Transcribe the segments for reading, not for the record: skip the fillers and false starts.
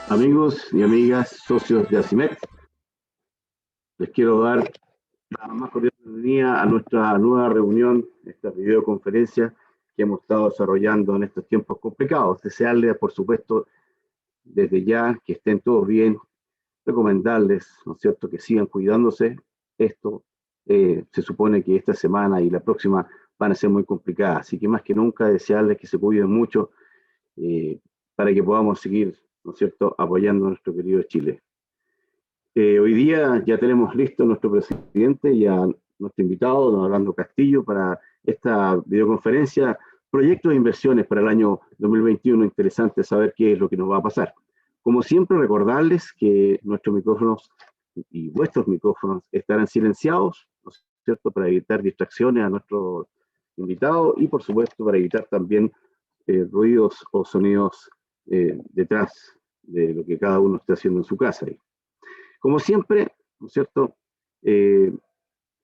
Amigos y amigas, socios de ACIMET, les quiero dar la más cordial bienvenida a nuestra nueva reunión, esta videoconferencia que hemos estado desarrollando en estos tiempos complicados. Desearles, por supuesto, desde ya que estén todos bien, recomendarles, ¿no es cierto?, que sigan cuidándose. Esto se supone que esta semana y la próxima van a ser muy complicadas, así que más que nunca desearles que se cuiden mucho para que podamos seguir, ¿no es cierto?, apoyando a nuestro querido Chile. Hoy día ya tenemos listo a nuestro presidente y a nuestro invitado, don Orlando Castillo, para esta videoconferencia, proyectos de inversiones para el año 2021. Interesante saber qué es lo que nos va a pasar. Como siempre, recordarles que nuestros micrófonos y vuestros micrófonos estarán silenciados, ¿no es cierto?, para evitar distracciones a nuestro invitado y, por supuesto, para evitar también ruidos o sonidos detrás de lo que cada uno está haciendo en su casa. Como siempre, ¿no es cierto?,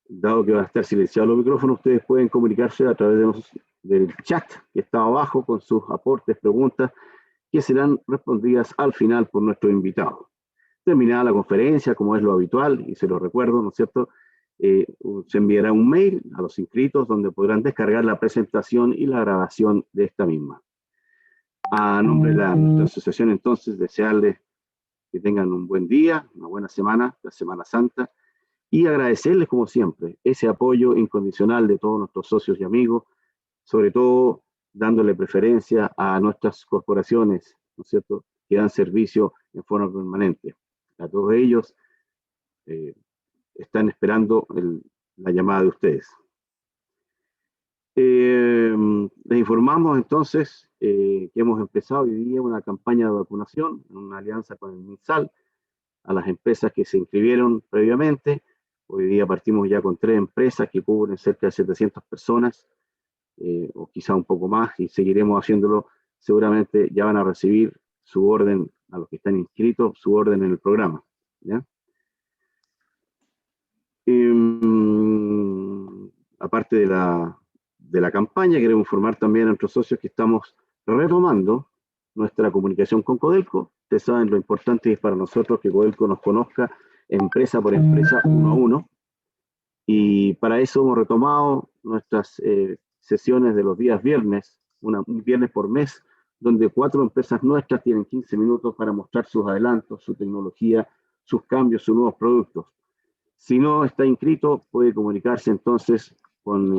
dado que va a estar silenciado los micrófonos, ustedes pueden comunicarse a través del chat que está abajo con sus aportes, preguntas, que serán respondidas al final por nuestro invitado. Terminada la conferencia, como es lo habitual, y se lo recuerdo, ¿no es cierto?, se enviará un mail a los inscritos donde podrán descargar la presentación y la grabación de esta misma. A nombre de nuestra asociación, entonces, desearles que tengan un buen día, una buena semana, la Semana Santa, y agradecerles, como siempre, ese apoyo incondicional de todos nuestros socios y amigos, sobre todo dándole preferencia a nuestras corporaciones, ¿no es cierto?, que dan servicio en forma permanente. A todos ellos están esperando la llamada de ustedes. Les informamos entonces que hemos empezado hoy día una campaña de vacunación en una alianza con el MinSal a las empresas que se inscribieron previamente. Hoy día partimos ya con 3 empresas que cubren cerca de 700 personas, o quizá un poco más, y seguiremos haciéndolo. Seguramente ya van a recibir su orden, a los que están inscritos, su orden en el programa, ¿ya? Aparte de la campaña, queremos informar también a nuestros socios que estamos retomando nuestra comunicación con Codelco. Ustedes saben lo importante es para nosotros que Codelco nos conozca empresa por empresa, uno a uno, y para eso hemos retomado nuestras sesiones de los días viernes, un viernes por mes, donde 4 empresas nuestras tienen 15 minutos para mostrar sus adelantos, su tecnología, sus cambios, sus nuevos productos. Si no está inscrito, puede comunicarse entonces con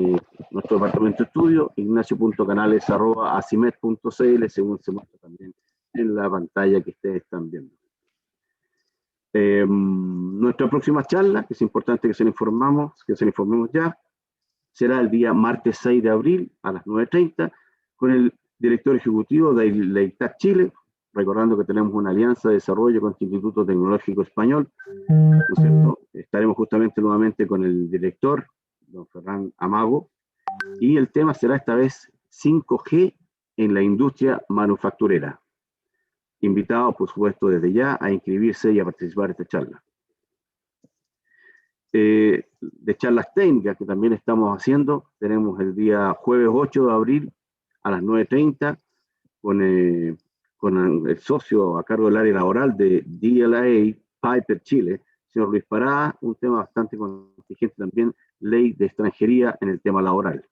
nuestro departamento de estudio, ignacio.canales@acimet.cl, según se muestra también en la pantalla que ustedes están viendo. Nuestra próxima charla, que es importante que se le informemos ya, será el día martes 6 de abril a las 9:30 con el director ejecutivo de la ITAC Chile, recordando que tenemos una alianza de desarrollo con el Instituto Tecnológico Español, ¿no es cierto? Estaremos justamente nuevamente con el director, don Ferran Amago, y el tema será esta vez 5G en la industria manufacturera. Invitados, por supuesto, desde ya a inscribirse y a participar en esta charla. De charlas técnicas que también estamos haciendo, tenemos el día jueves 8 de abril a las 9:30 con el socio a cargo del área laboral de DLA Piper Chile, señor Luis Parada, un tema bastante contingente también, ley de extranjería en el tema laboral.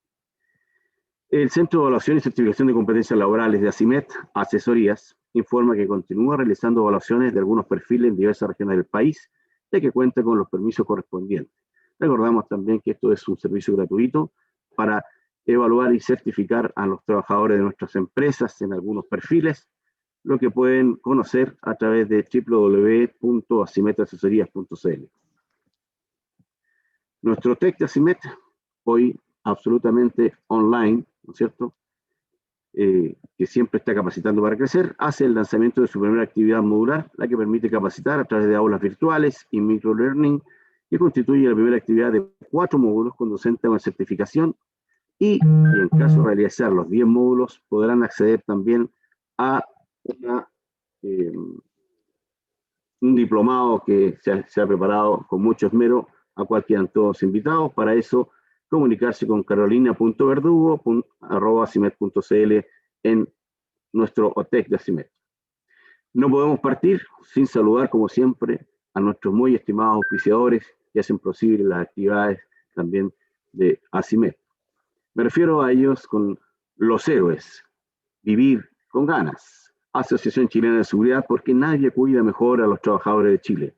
El Centro de Evaluación y Certificación de Competencias Laborales de ACIMET, Asesorías, informa que continúa realizando evaluaciones de algunos perfiles en diversas regiones del país, ya que cuenta con los permisos correspondientes. Recordamos también que esto es un servicio gratuito para evaluar y certificar a los trabajadores de nuestras empresas en algunos perfiles, lo que pueden conocer a través de www.acimetasesorías.cl. Nuestro TEC de ACIMET, hoy absolutamente online, ¿no es cierto?, que siempre está capacitando para crecer, hace el lanzamiento de su primera actividad modular, la que permite capacitar a través de aulas virtuales y microlearning, que constituye la primera actividad de 4 módulos con docente con certificación, y en caso de realizar los 10 módulos, podrán acceder también a un diplomado que se ha preparado con mucho esmero, a cual quedan todos invitados. Para eso, comunicarse con carolina.verdugo@acimet.cl en nuestro OTEC de ACIMED. No podemos partir sin saludar, como siempre, a nuestros muy estimados auspiciadores que hacen posible las actividades también de ACIMED. Me refiero a ellos con los héroes, Vivir con Ganas, Asociación Chilena de Seguridad, porque nadie cuida mejor a los trabajadores de Chile.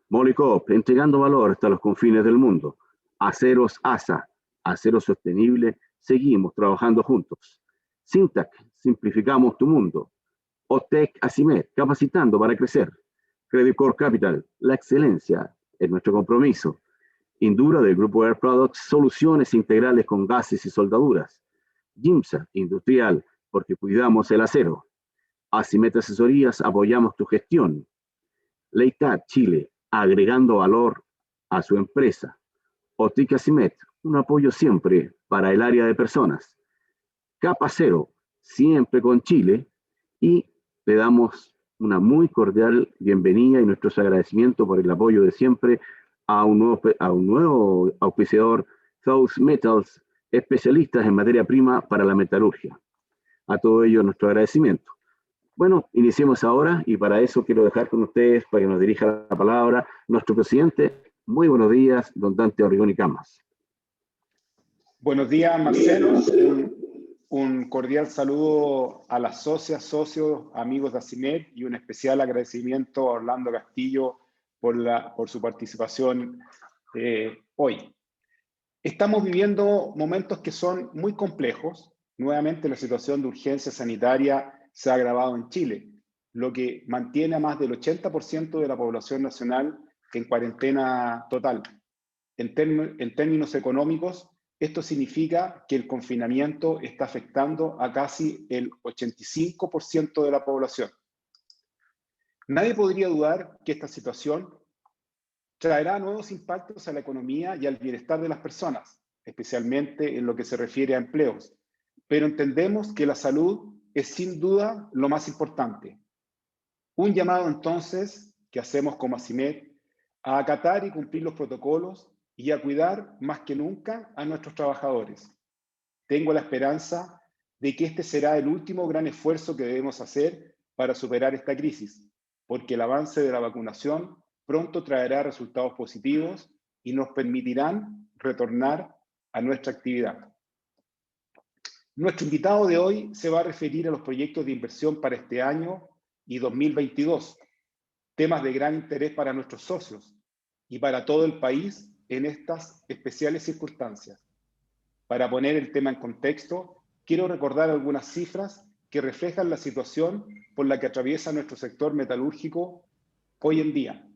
Molycop, entregando valor hasta los confines del mundo. Aceros ASA, acero sostenible, seguimos trabajando juntos. Sintac, simplificamos tu mundo. OTEC ACIMED, capacitando para crecer. Credit Core Capital, la excelencia es nuestro compromiso. Indura del Grupo Air Products, soluciones integrales con gases y soldaduras. GIMSA, industrial, porque cuidamos el acero. ACIMED Asesorías, apoyamos tu gestión. Leitat Chile, agregando valor a su empresa. OTIC ACIMED, un apoyo siempre para el área de personas. Capa Cero, siempre con Chile, y le damos una muy cordial bienvenida y nuestros agradecimientos por el apoyo de siempre a un nuevo auspiciador, South Metals, especialistas en materia prima para la metalurgia. A todo ello, nuestro agradecimiento. Bueno, iniciemos ahora y para eso quiero dejar con ustedes, para que nos dirija la palabra, nuestro presidente. Muy buenos días, don Dante Orrigoni Camas. Buenos días, Marcelo. Un cordial saludo a las socias, socios, amigos de ACIMED y un especial agradecimiento a Orlando Castillo por su participación hoy. Estamos viviendo momentos que son muy complejos. Nuevamente la situación de urgencia sanitaria se ha agravado en Chile, lo que mantiene a más del 80% de la población nacional en cuarentena total. En términos económicos, esto significa que el confinamiento está afectando a casi el 85% de la población. Nadie podría dudar que esta situación traerá nuevos impactos a la economía y al bienestar de las personas, especialmente en lo que se refiere a empleos. Pero entendemos que la salud es sin duda lo más importante. Un llamado entonces que hacemos como ACIMED a acatar y cumplir los protocolos y a cuidar más que nunca a nuestros trabajadores. Tengo la esperanza de que este será el último gran esfuerzo que debemos hacer para superar esta crisis, porque el avance de la vacunación pronto traerá resultados positivos y nos permitirán retornar a nuestra actividad. Nuestro invitado de hoy se va a referir a los proyectos de inversión para este año y 2022, temas de gran interés para nuestros socios y para todo el país en estas especiales circunstancias. Para poner el tema en contexto, quiero recordar algunas cifras que reflejan la situación por la que atraviesa nuestro sector metalúrgico hoy en día.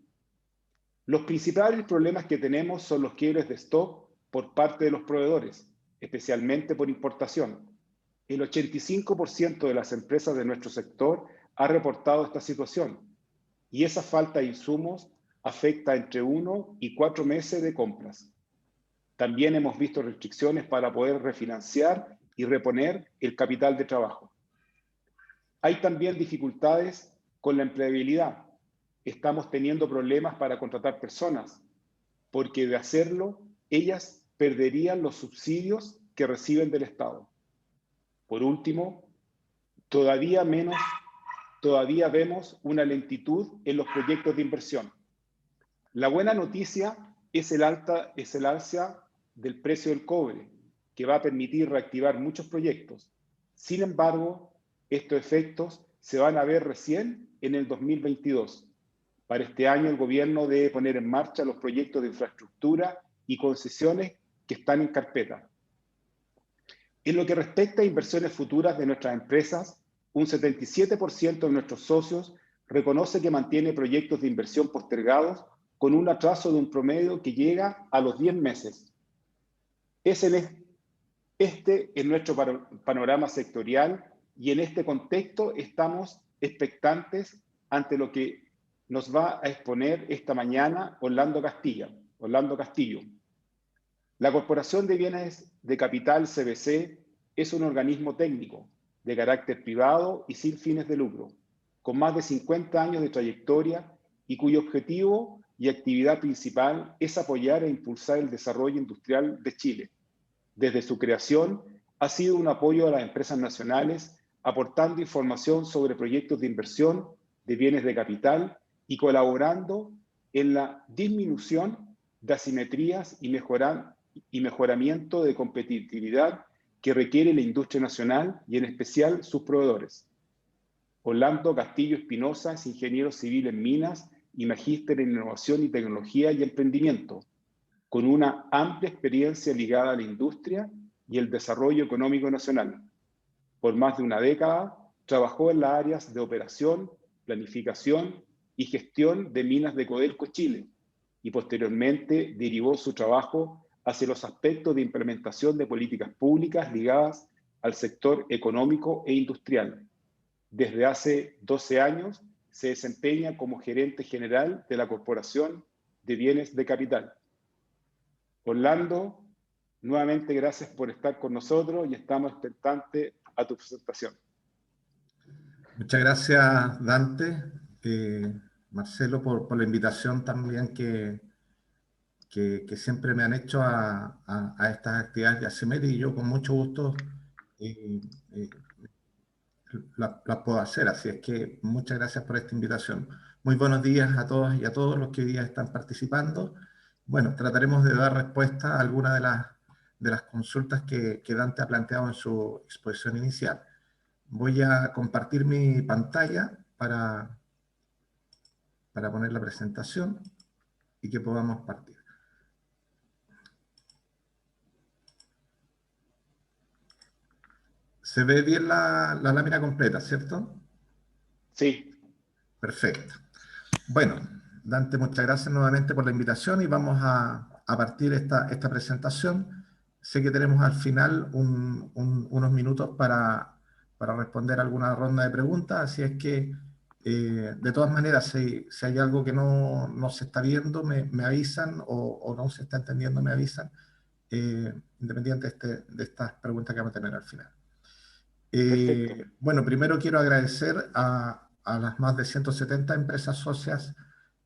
Los principales problemas que tenemos son los quiebres de stock por parte de los proveedores, especialmente por importación. El 85% de las empresas de nuestro sector ha reportado esta situación y esa falta de insumos afecta entre 1 y 4 meses de compras. También hemos visto restricciones para poder refinanciar y reponer el capital de trabajo. Hay también dificultades con la empleabilidad. Estamos teniendo problemas para contratar personas, porque de hacerlo, ellas perderían los subsidios que reciben del Estado. Por último, todavía vemos una lentitud en los proyectos de inversión. La buena noticia es el alza del precio del cobre, que va a permitir reactivar muchos proyectos. Sin embargo, estos efectos se van a ver recién en el 2022. Para este año, el gobierno debe poner en marcha los proyectos de infraestructura y concesiones que están en carpeta. En lo que respecta a inversiones futuras de nuestras empresas, un 77% de nuestros socios reconoce que mantiene proyectos de inversión postergados con un atraso de un promedio que llega a los 10 meses. Este es nuestro panorama sectorial y en este contexto estamos expectantes ante lo que nos va a exponer esta mañana Orlando Castillo. La Corporación de Bienes de Capital, CBC, es un organismo técnico de carácter privado y sin fines de lucro, con más de 50 años de trayectoria y cuyo objetivo y actividad principal es apoyar e impulsar el desarrollo industrial de Chile. Desde su creación, ha sido un apoyo a las empresas nacionales aportando información sobre proyectos de inversión de bienes de capital y colaborando en la disminución de asimetrías y mejoramiento de competitividad que requiere la industria nacional y en especial sus proveedores. Orlando Castillo Espinosa es ingeniero civil en minas y magíster en innovación y tecnología y emprendimiento, con una amplia experiencia ligada a la industria y el desarrollo económico nacional. Por más de una década, trabajó en las áreas de operación, planificación y gestión de minas de Codelco Chile, y posteriormente derivó su trabajo hacia los aspectos de implementación de políticas públicas ligadas al sector económico e industrial. Desde hace 12 años se desempeña como gerente general de la Corporación de Bienes de Capital. Orlando, nuevamente gracias por estar con nosotros y estamos expectantes a tu presentación. Muchas gracias, Dante, Marcelo, por la invitación también que siempre me han hecho a estas actividades de ACIMED, y yo con mucho gusto las puedo hacer. Así es que muchas gracias por esta invitación. Muy buenos días a todas y a todos los que hoy día están participando. Bueno, trataremos de dar respuesta a algunas de las consultas que Dante ha planteado en su exposición inicial. Voy a compartir mi pantalla para poner la presentación y que podamos partir. Se ve bien la lámina completa, ¿cierto? Sí. Perfecto. Bueno, Dante, muchas gracias nuevamente por la invitación y vamos a partir esta presentación. Sé que tenemos al final unos minutos para responder alguna ronda de preguntas, así es que de todas maneras, si hay algo que no se está viendo, me avisan, o no se está entendiendo, me avisan, independiente de estas preguntas que vamos a tener al final. Bueno, primero quiero agradecer a las más de 170 empresas socias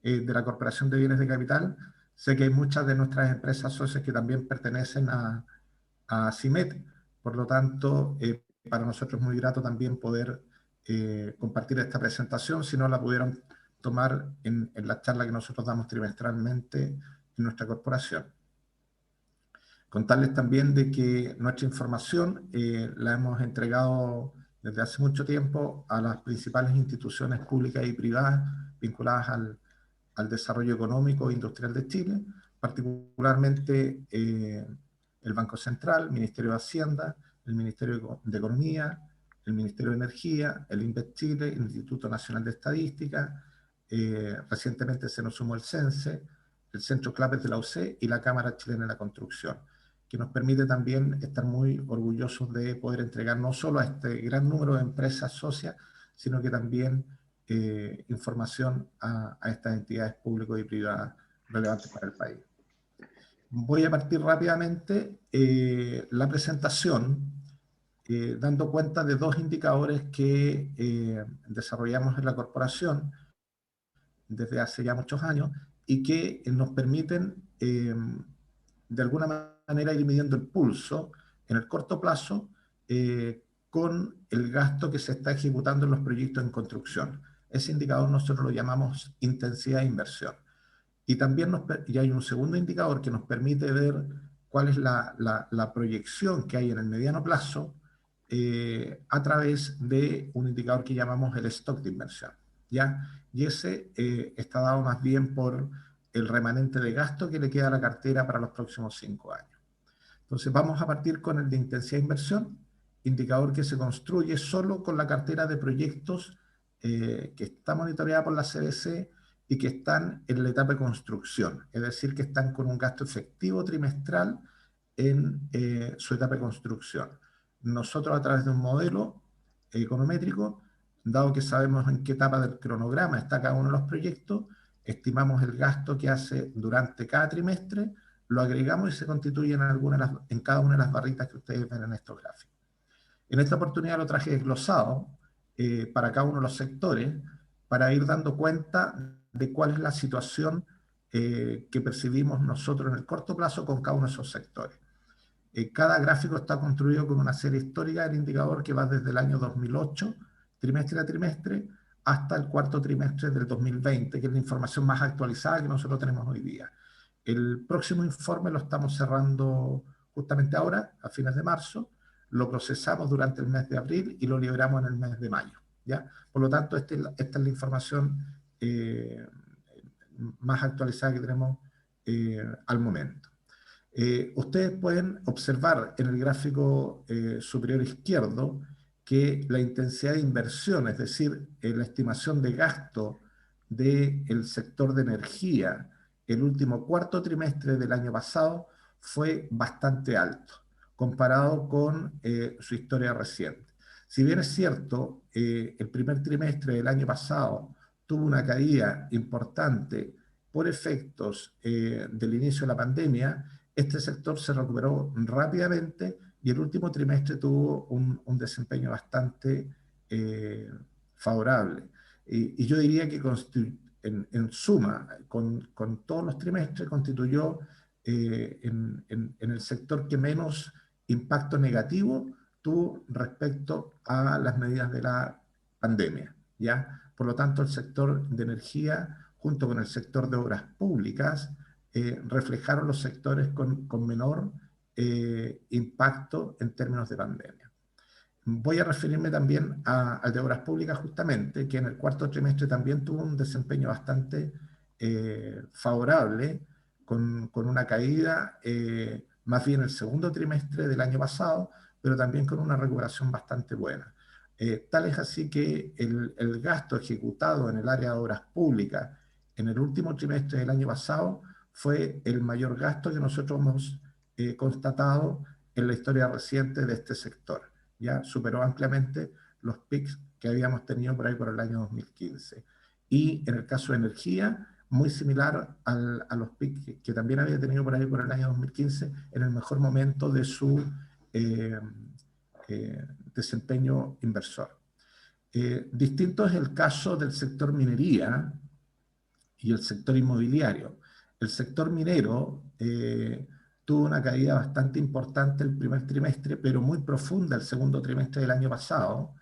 de la Corporación de Bienes de Capital. Sé que hay muchas de nuestras empresas socias que también pertenecen a ACIMED, por lo tanto, para nosotros es muy grato también poder compartir esta presentación, si no la pudieron tomar en la charla que nosotros damos trimestralmente en nuestra corporación. Contarles también de que nuestra información la hemos entregado desde hace mucho tiempo a las principales instituciones públicas y privadas vinculadas al desarrollo económico e industrial de Chile, particularmente el Banco Central, el Ministerio de Hacienda, el Ministerio de Economía, el Ministerio de Energía, el INVEST Chile, el Instituto Nacional de Estadística, recientemente se nos sumó el CENSE, el Centro CLAPES de la UC y la Cámara Chilena de la Construcción, que nos permite también estar muy orgullosos de poder entregar no solo a este gran número de empresas socias, sino que también información a estas entidades públicas y privadas relevantes para el país. Voy a partir rápidamente la presentación dando cuenta de dos indicadores que desarrollamos en la corporación desde hace ya muchos años y que nos permiten de alguna manera ir midiendo el pulso en el corto plazo con el gasto que se está ejecutando en los proyectos en construcción. Ese indicador nosotros lo llamamos intensidad de inversión. Y también hay un segundo indicador que nos permite ver cuál es la proyección que hay en el mediano plazo a través de un indicador que llamamos el stock de inversión, ¿ya? Y ese está dado más bien por el remanente de gasto que le queda a la cartera para los próximos 5 años. Entonces vamos a partir con el de intensidad de inversión, indicador que se construye solo con la cartera de proyectos que está monitoreada por la CBC y que están en la etapa de construcción, es decir, que están con un gasto efectivo trimestral en su etapa de construcción. Nosotros, a través de un modelo econométrico, dado que sabemos en qué etapa del cronograma está cada uno de los proyectos, estimamos el gasto que hace durante cada trimestre, lo agregamos y se constituye en cada una de las barritas que ustedes ven en estos gráficos. En esta oportunidad lo traje desglosado para cada uno de los sectores, para ir dando cuenta de cuál es la situación que percibimos nosotros en el corto plazo con cada uno de esos sectores. Cada gráfico está construido con una serie histórica del indicador que va desde el año 2008, trimestre a trimestre, hasta el cuarto trimestre del 2020, que es la información más actualizada que nosotros tenemos hoy día. El próximo informe lo estamos cerrando justamente ahora, a fines de marzo, lo procesamos durante el mes de abril y lo liberamos en el mes de mayo, ¿ya? Por lo tanto, esta es la información más actualizada que tenemos al momento. Ustedes pueden observar en el gráfico superior izquierdo que la intensidad de inversión, es decir, la estimación de gasto del sector de energía el último cuarto trimestre del año pasado fue bastante alto, comparado con su historia reciente. Si bien es cierto, el primer trimestre del año pasado tuvo una caída importante por efectos del inicio de la pandemia, este sector se recuperó rápidamente y el último trimestre tuvo un desempeño bastante favorable. Y yo diría que en suma, con todos los trimestres, constituyó en el sector que menos impacto negativo tuvo respecto a las medidas de la pandemia, ¿ya? Por lo tanto, el sector de energía, junto con el sector de obras públicas, reflejaron los sectores con menor impacto en términos de pandemia. Voy a referirme también al de obras públicas justamente, que en el cuarto trimestre también tuvo un desempeño bastante favorable, con una caída más bien el segundo trimestre del año pasado, pero también con una recuperación bastante buena. Tal es así que el gasto ejecutado en el área de obras públicas en el último trimestre del año pasado fue el mayor gasto que nosotros hemos constatado en la historia reciente de este sector. Ya superó ampliamente los picos que habíamos tenido por ahí por el año 2015. Y en el caso de energía, muy similar a los picos que también había tenido por ahí por el año 2015, en el mejor momento de su desempeño inversor. Distinto es el caso del sector minería y el sector inmobiliario. El sector minero tuvo una caída bastante importante el primer trimestre, pero muy profunda el segundo trimestre del año pasado,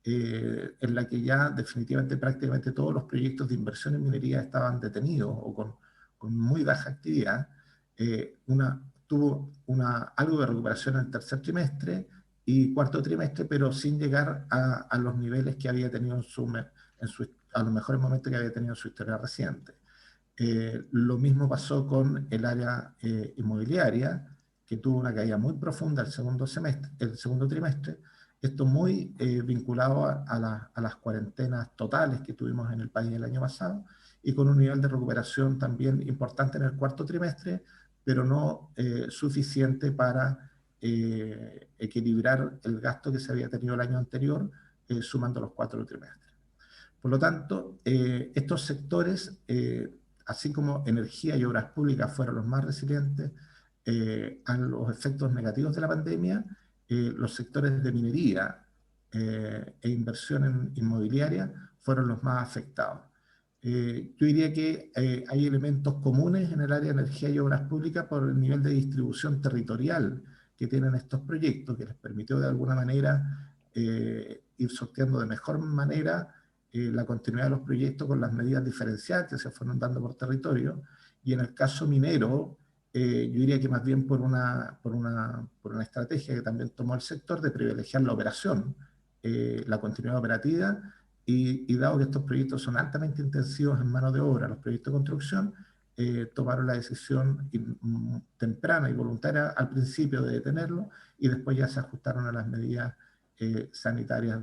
en la que ya definitivamente prácticamente todos los proyectos de inversión en minería estaban detenidos o con muy baja actividad. Tuvo algo de recuperación en el tercer trimestre y cuarto trimestre, pero sin llegar a los niveles que había tenido a los mejores momentos que había tenido en su historia reciente. Lo mismo pasó con el área inmobiliaria, que tuvo una caída muy profunda el segundo trimestre, esto muy vinculado a las cuarentenas totales que tuvimos en el país el año pasado, y con un nivel de recuperación también importante en el cuarto trimestre, pero no suficiente para equilibrar el gasto que se había tenido el año anterior, sumando los 4 trimestres. Por lo tanto, estos sectores, así como energía y obras públicas fueron los más resilientes a los efectos negativos de la pandemia, los sectores de minería e inversión inmobiliaria fueron los más afectados. Yo diría que hay elementos comunes en el área de energía y obras públicas por el nivel de distribución territorial que tienen estos proyectos, que les permitió de alguna manera ir sorteando de mejor manera la continuidad de los proyectos con las medidas diferenciadas que se fueron dando por territorio. Y en el caso minero, yo diría que más bien por una estrategia que también tomó el sector de privilegiar la operación, la continuidad operativa, y dado que estos proyectos son altamente intensivos en mano de obra, los proyectos de construcción, tomaron la decisión temprana y voluntaria al principio de detenerlo, y después ya se ajustaron a las medidas sanitarias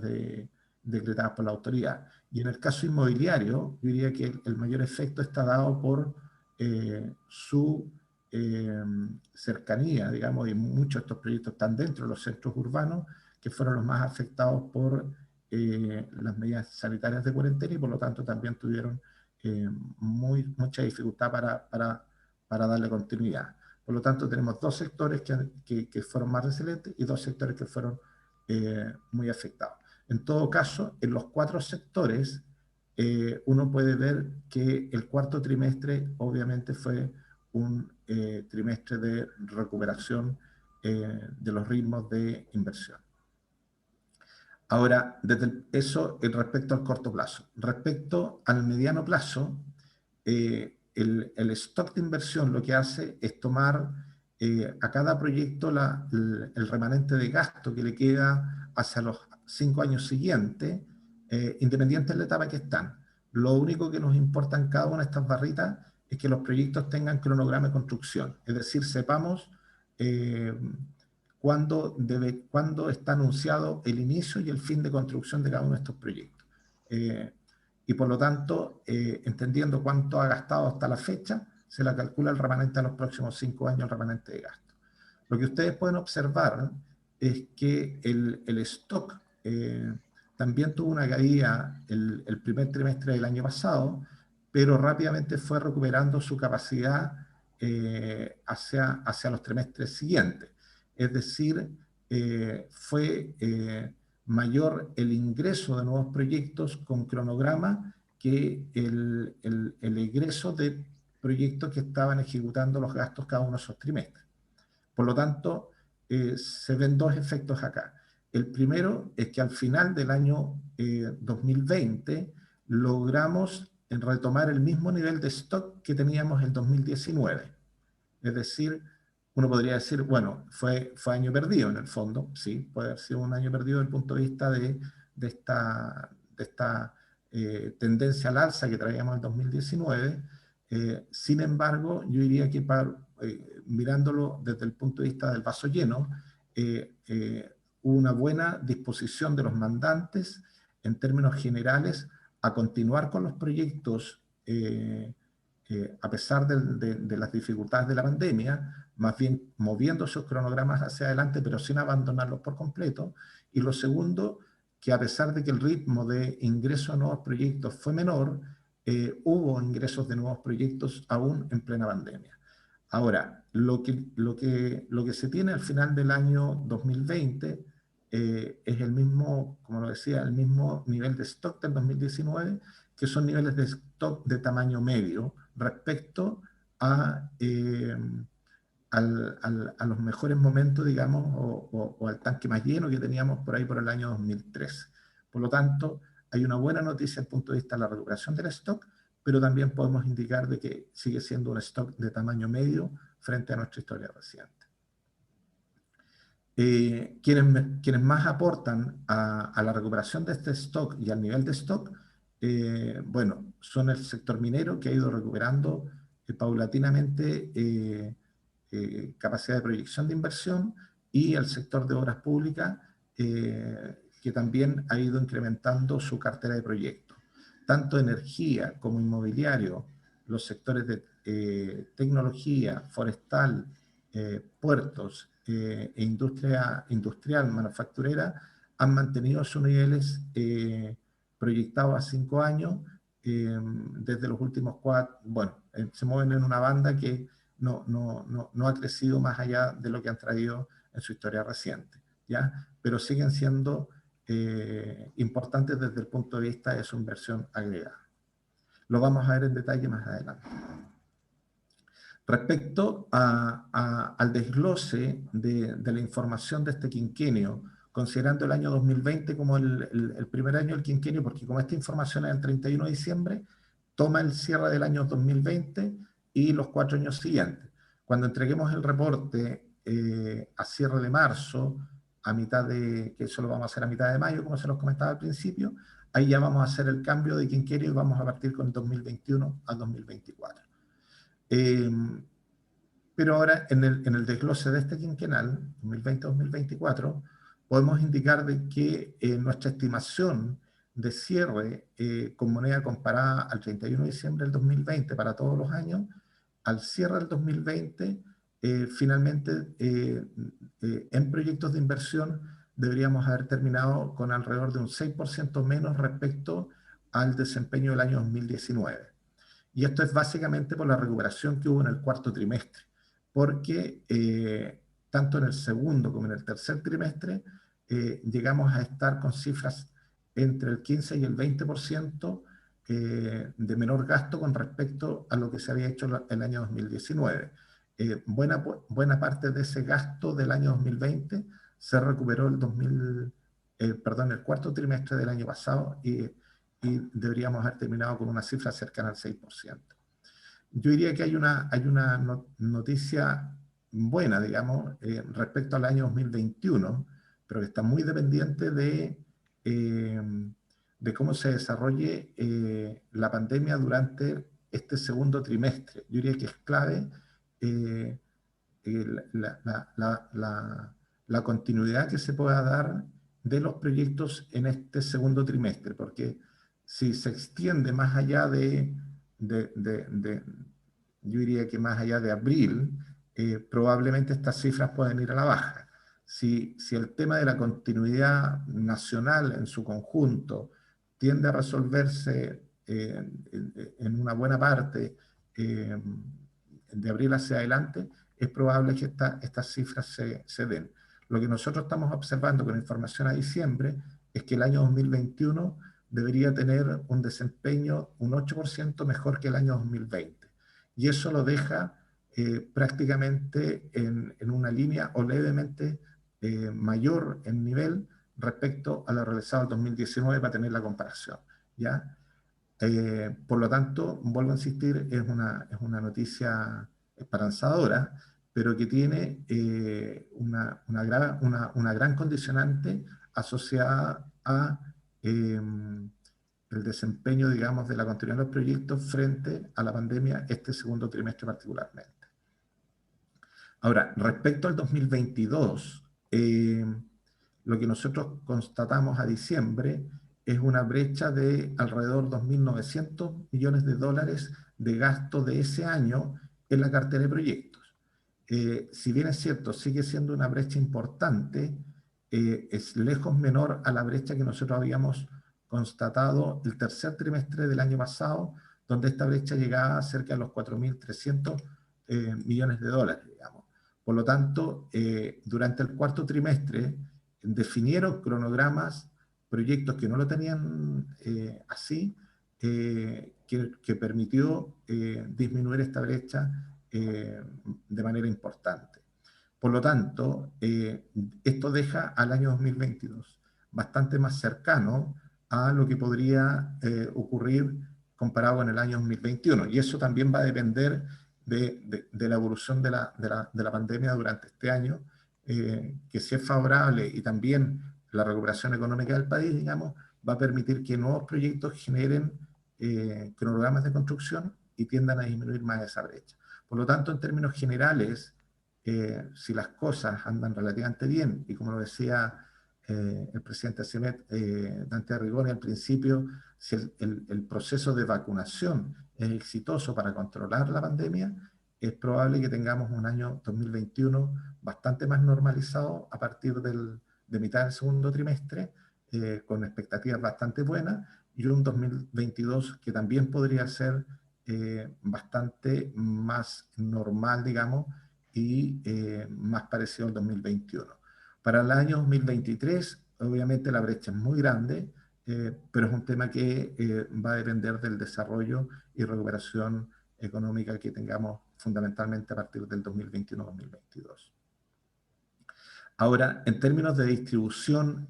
decretadas por la autoridad. Y en el caso inmobiliario, yo diría que el mayor efecto está dado por su cercanía, digamos, y muchos de estos proyectos están dentro de los centros urbanos, que fueron los más afectados por las medidas sanitarias de cuarentena, y por lo tanto también tuvieron mucha dificultad para darle continuidad. Por lo tanto, tenemos dos sectores que fueron más resilientes y dos sectores que fueron muy afectados. En todo caso, en los 4 sectores, uno puede ver que el cuarto trimestre obviamente fue un trimestre de recuperación de los ritmos de inversión. Ahora, eso respecto al corto plazo. Respecto al mediano plazo, el stock de inversión lo que hace es tomar a cada proyecto el remanente de gasto que le queda hacia los 5 años siguientes, independiente de la etapa que están. Lo único que nos importa en cada una de estas barritas es que los proyectos tengan cronograma de construcción, es decir, sepamos cuándo está anunciado el inicio y el fin de construcción de cada uno de estos proyectos. Y por lo tanto, entendiendo cuánto ha gastado hasta la fecha, se la calcula el remanente a los próximos 5 años, el remanente de gasto. Lo que ustedes pueden observar es que el stock también tuvo una caída el primer trimestre del año pasado, pero rápidamente fue recuperando su capacidad hacia los trimestres siguientes. Es decir, fue mayor el ingreso de nuevos proyectos con cronograma que el egreso de proyectos que estaban ejecutando los gastos cada uno de esos trimestres. Por lo tanto, se ven dos efectos acá. El primero es que al final del año 2020 logramos retomar el mismo nivel de stock que teníamos en 2019. Es decir, uno podría decir, bueno, fue año perdido en el fondo, sí, puede haber sido un año perdido desde el punto de vista de esta tendencia al alza que traíamos en 2019. Sin embargo, yo diría que mirándolo desde el punto de vista del vaso lleno, hubo una buena disposición de los mandantes en términos generales a continuar con los proyectos a pesar de las dificultades de la pandemia, más bien moviendo sus cronogramas hacia adelante, pero sin abandonarlos por completo. Y lo segundo, que a pesar de que el ritmo de ingreso a nuevos proyectos fue menor, hubo ingresos de nuevos proyectos aún en plena pandemia. Ahora, lo que se tiene al final del año 2020 es el mismo, como lo decía, el mismo nivel de stock del 2019, que son niveles de stock de tamaño medio respecto a los mejores momentos, digamos, o al tanque más lleno que teníamos por ahí por el año 2013. Por lo tanto, hay una buena noticia desde el punto de vista de la recuperación del stock, pero también podemos indicar de que sigue siendo un stock de tamaño medio frente a nuestra historia reciente. Quienes más aportan a la recuperación de este stock y al nivel de stock, bueno, son el sector minero, que ha ido recuperando paulatinamente capacidad de proyección de inversión, y el sector de obras públicas, que también ha ido incrementando su cartera de proyectos. Tanto energía como inmobiliario, los sectores de tecnología, forestal, puertos e industria industrial, manufacturera, han mantenido sus niveles proyectados a 5 años desde los últimos 4, bueno, se mueven en una banda que no ha crecido más allá de lo que han traído en su historia reciente, ¿ya? Pero siguen siendo importantes desde el punto de vista de su inversión agregada. Lo vamos a ver en detalle más adelante. Respecto al desglose de la información de este quinquenio, considerando el año 2020 como el primer año del quinquenio, porque como esta información es el 31 de diciembre, toma el cierre del año 2020 y los 4 años siguientes. Cuando entreguemos el reporte a cierre de marzo, que eso lo vamos a hacer a mitad de mayo, como se los comentaba al principio, ahí ya vamos a hacer el cambio de quinquenio y vamos a partir con el 2021 al 2024. Pero ahora, en el desglose de este quinquenal, 2020-2024, podemos indicar de que nuestra estimación de cierre con moneda comparada al 31 de diciembre del 2020 para todos los años, al cierre del 2020, finalmente en proyectos de inversión deberíamos haber terminado con alrededor de un 6% menos respecto al desempeño del año 2019. Y esto es básicamente por la recuperación que hubo en el cuarto trimestre, porque tanto en el segundo como en el tercer trimestre llegamos a estar con cifras entre el 15 y el 20% de menor gasto con respecto a lo que se había hecho el año 2019. buena parte de ese gasto del año 2020 se recuperó el cuarto trimestre del año pasado y deberíamos haber terminado con una cifra cercana al 6%. Yo diría que hay una noticia buena, digamos, respecto al año 2021, pero que está muy dependiente de cómo se desarrolle la pandemia durante este segundo trimestre. Yo diría que es clave la continuidad que se pueda dar de los proyectos en este segundo trimestre, porque si se extiende más allá yo diría que más allá de abril, probablemente estas cifras pueden ir a la baja. Si el tema de la continuidad nacional en su conjunto tiende a resolverse en una buena parte de abril hacia adelante, es probable que estas cifras se den. Lo que nosotros estamos observando con información a diciembre es que el año 2021 debería tener un desempeño un 8% mejor que el año 2020. Y eso lo deja prácticamente en una línea o levemente mayor en nivel respecto a lo realizado en 2019 para tener la comparación, ¿ya? Por lo tanto, vuelvo a insistir, es una noticia esperanzadora, pero que tiene una gran condicionante asociada a el desempeño, digamos, de la continuidad de los proyectos frente a la pandemia este segundo trimestre particularmente. Ahora, respecto al 2022, lo que nosotros constatamos a diciembre es una brecha de alrededor de 2.900 millones de dólares de gasto de ese año en la cartera de proyectos. Si bien es cierto, sigue siendo una brecha importante, es lejos menor a la brecha que nosotros habíamos constatado el tercer trimestre del año pasado, donde esta brecha llegaba a cerca de los 4.300 millones de dólares, digamos. Por lo tanto, durante el cuarto trimestre definieron cronogramas, proyectos que no lo tenían así, que permitió disminuir esta brecha de manera importante. Por lo tanto, esto deja al año 2022 bastante más cercano a lo que podría ocurrir comparado con el año 2021. Y eso también va a depender de la evolución de la pandemia durante este año, que si es favorable y también la recuperación económica del país, digamos, va a permitir que nuevos proyectos generen cronogramas de construcción y tiendan a disminuir más esa brecha. Por lo tanto, en términos generales, si las cosas andan relativamente bien, y como lo decía el presidente CIMET, Dante Arrigoni, al principio, si el proceso de vacunación es exitoso para controlar la pandemia, es probable que tengamos un año 2021 bastante más normalizado a partir de mitad del segundo trimestre, con expectativas bastante buenas, y un 2022 que también podría ser bastante más normal, digamos, y más parecido al 2021. Para el año 2023, obviamente la brecha es muy grande, pero es un tema que va a depender del desarrollo y recuperación económica que tengamos fundamentalmente a partir del 2021-2022. Ahora, en términos de distribución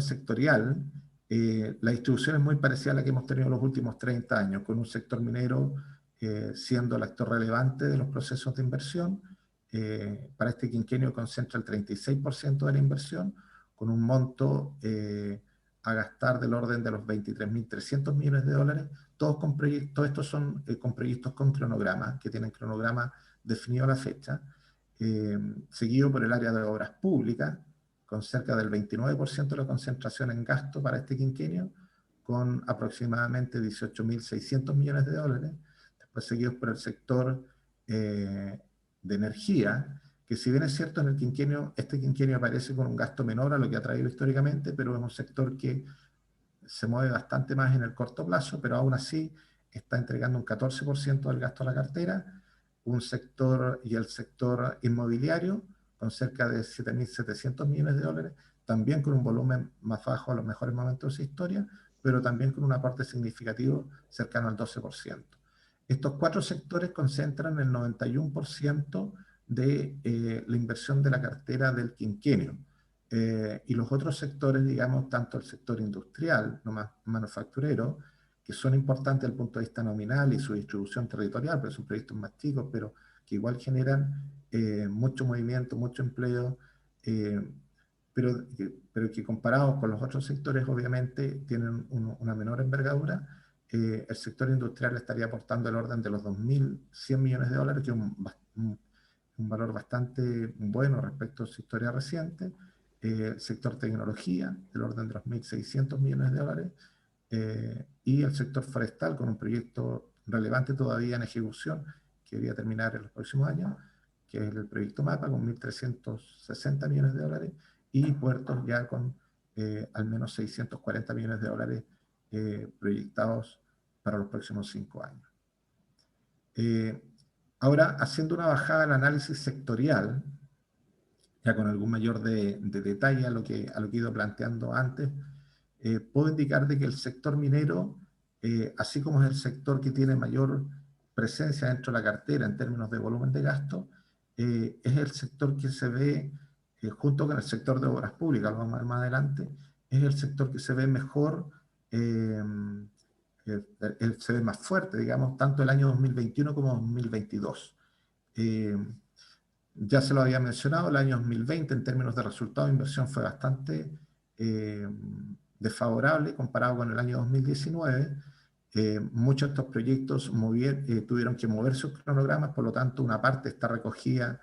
sectorial, la distribución es muy parecida a la que hemos tenido en los últimos 30 años, con un sector minero siendo el actor relevante de los procesos de inversión. Para este quinquenio concentra el 36% de la inversión, con un monto a gastar del orden de los 23.300 millones de dólares, todos estos son con proyectos con cronogramas, que tienen cronograma definido a la fecha, seguido por el área de obras públicas, con cerca del 29% de la concentración en gasto para este quinquenio, con aproximadamente 18.600 millones de dólares, después seguidos por el sector de energía, que si bien es cierto en el quinquenio, este quinquenio aparece con un gasto menor a lo que ha traído históricamente, pero es un sector que se mueve bastante más en el corto plazo, pero aún así está entregando un 14% del gasto a la cartera, el sector inmobiliario, con cerca de 7.700 millones de dólares, también con un volumen más bajo a los mejores momentos de su historia, pero también con un aporte significativo cercano al 12%. Estos 4 sectores concentran el 91% de la inversión de la cartera del quinquenio. Y los otros sectores, digamos, tanto el sector industrial, no más manufacturero, que son importantes desde el punto de vista nominal y su distribución territorial, pero son proyectos más chicos, pero que igual generan mucho movimiento, mucho empleo, pero que comparados con los otros sectores obviamente tienen una menor envergadura. El sector industrial estaría aportando el orden de los 2.100 millones de dólares, que es un valor bastante bueno respecto a su historia reciente. El sector tecnología, del orden de los 1.600 millones de dólares. Y el sector forestal, con un proyecto relevante todavía en ejecución, que debería terminar en los próximos años, que es el proyecto MAPA, con 1.360 millones de dólares, y puertos ya con al menos 640 millones de dólares proyectados para los próximos 5 años. Ahora, haciendo una bajada al análisis sectorial, ya con algún mayor de detalle a lo que he ido planteando antes, puedo indicar de que el sector minero, así como es el sector que tiene mayor presencia dentro de la cartera en términos de volumen de gasto, es el sector que se ve, junto con el sector de obras públicas, lo vamos a ver más adelante, es el sector que se ve mejor, se ve más fuerte, digamos, tanto el año 2021 como 2022. Ya se lo había mencionado, el año 2020 en términos de resultado de inversión fue bastante desfavorable comparado con el año 2019. Muchos de estos proyectos tuvieron que mover sus cronogramas, por lo tanto una parte está recogida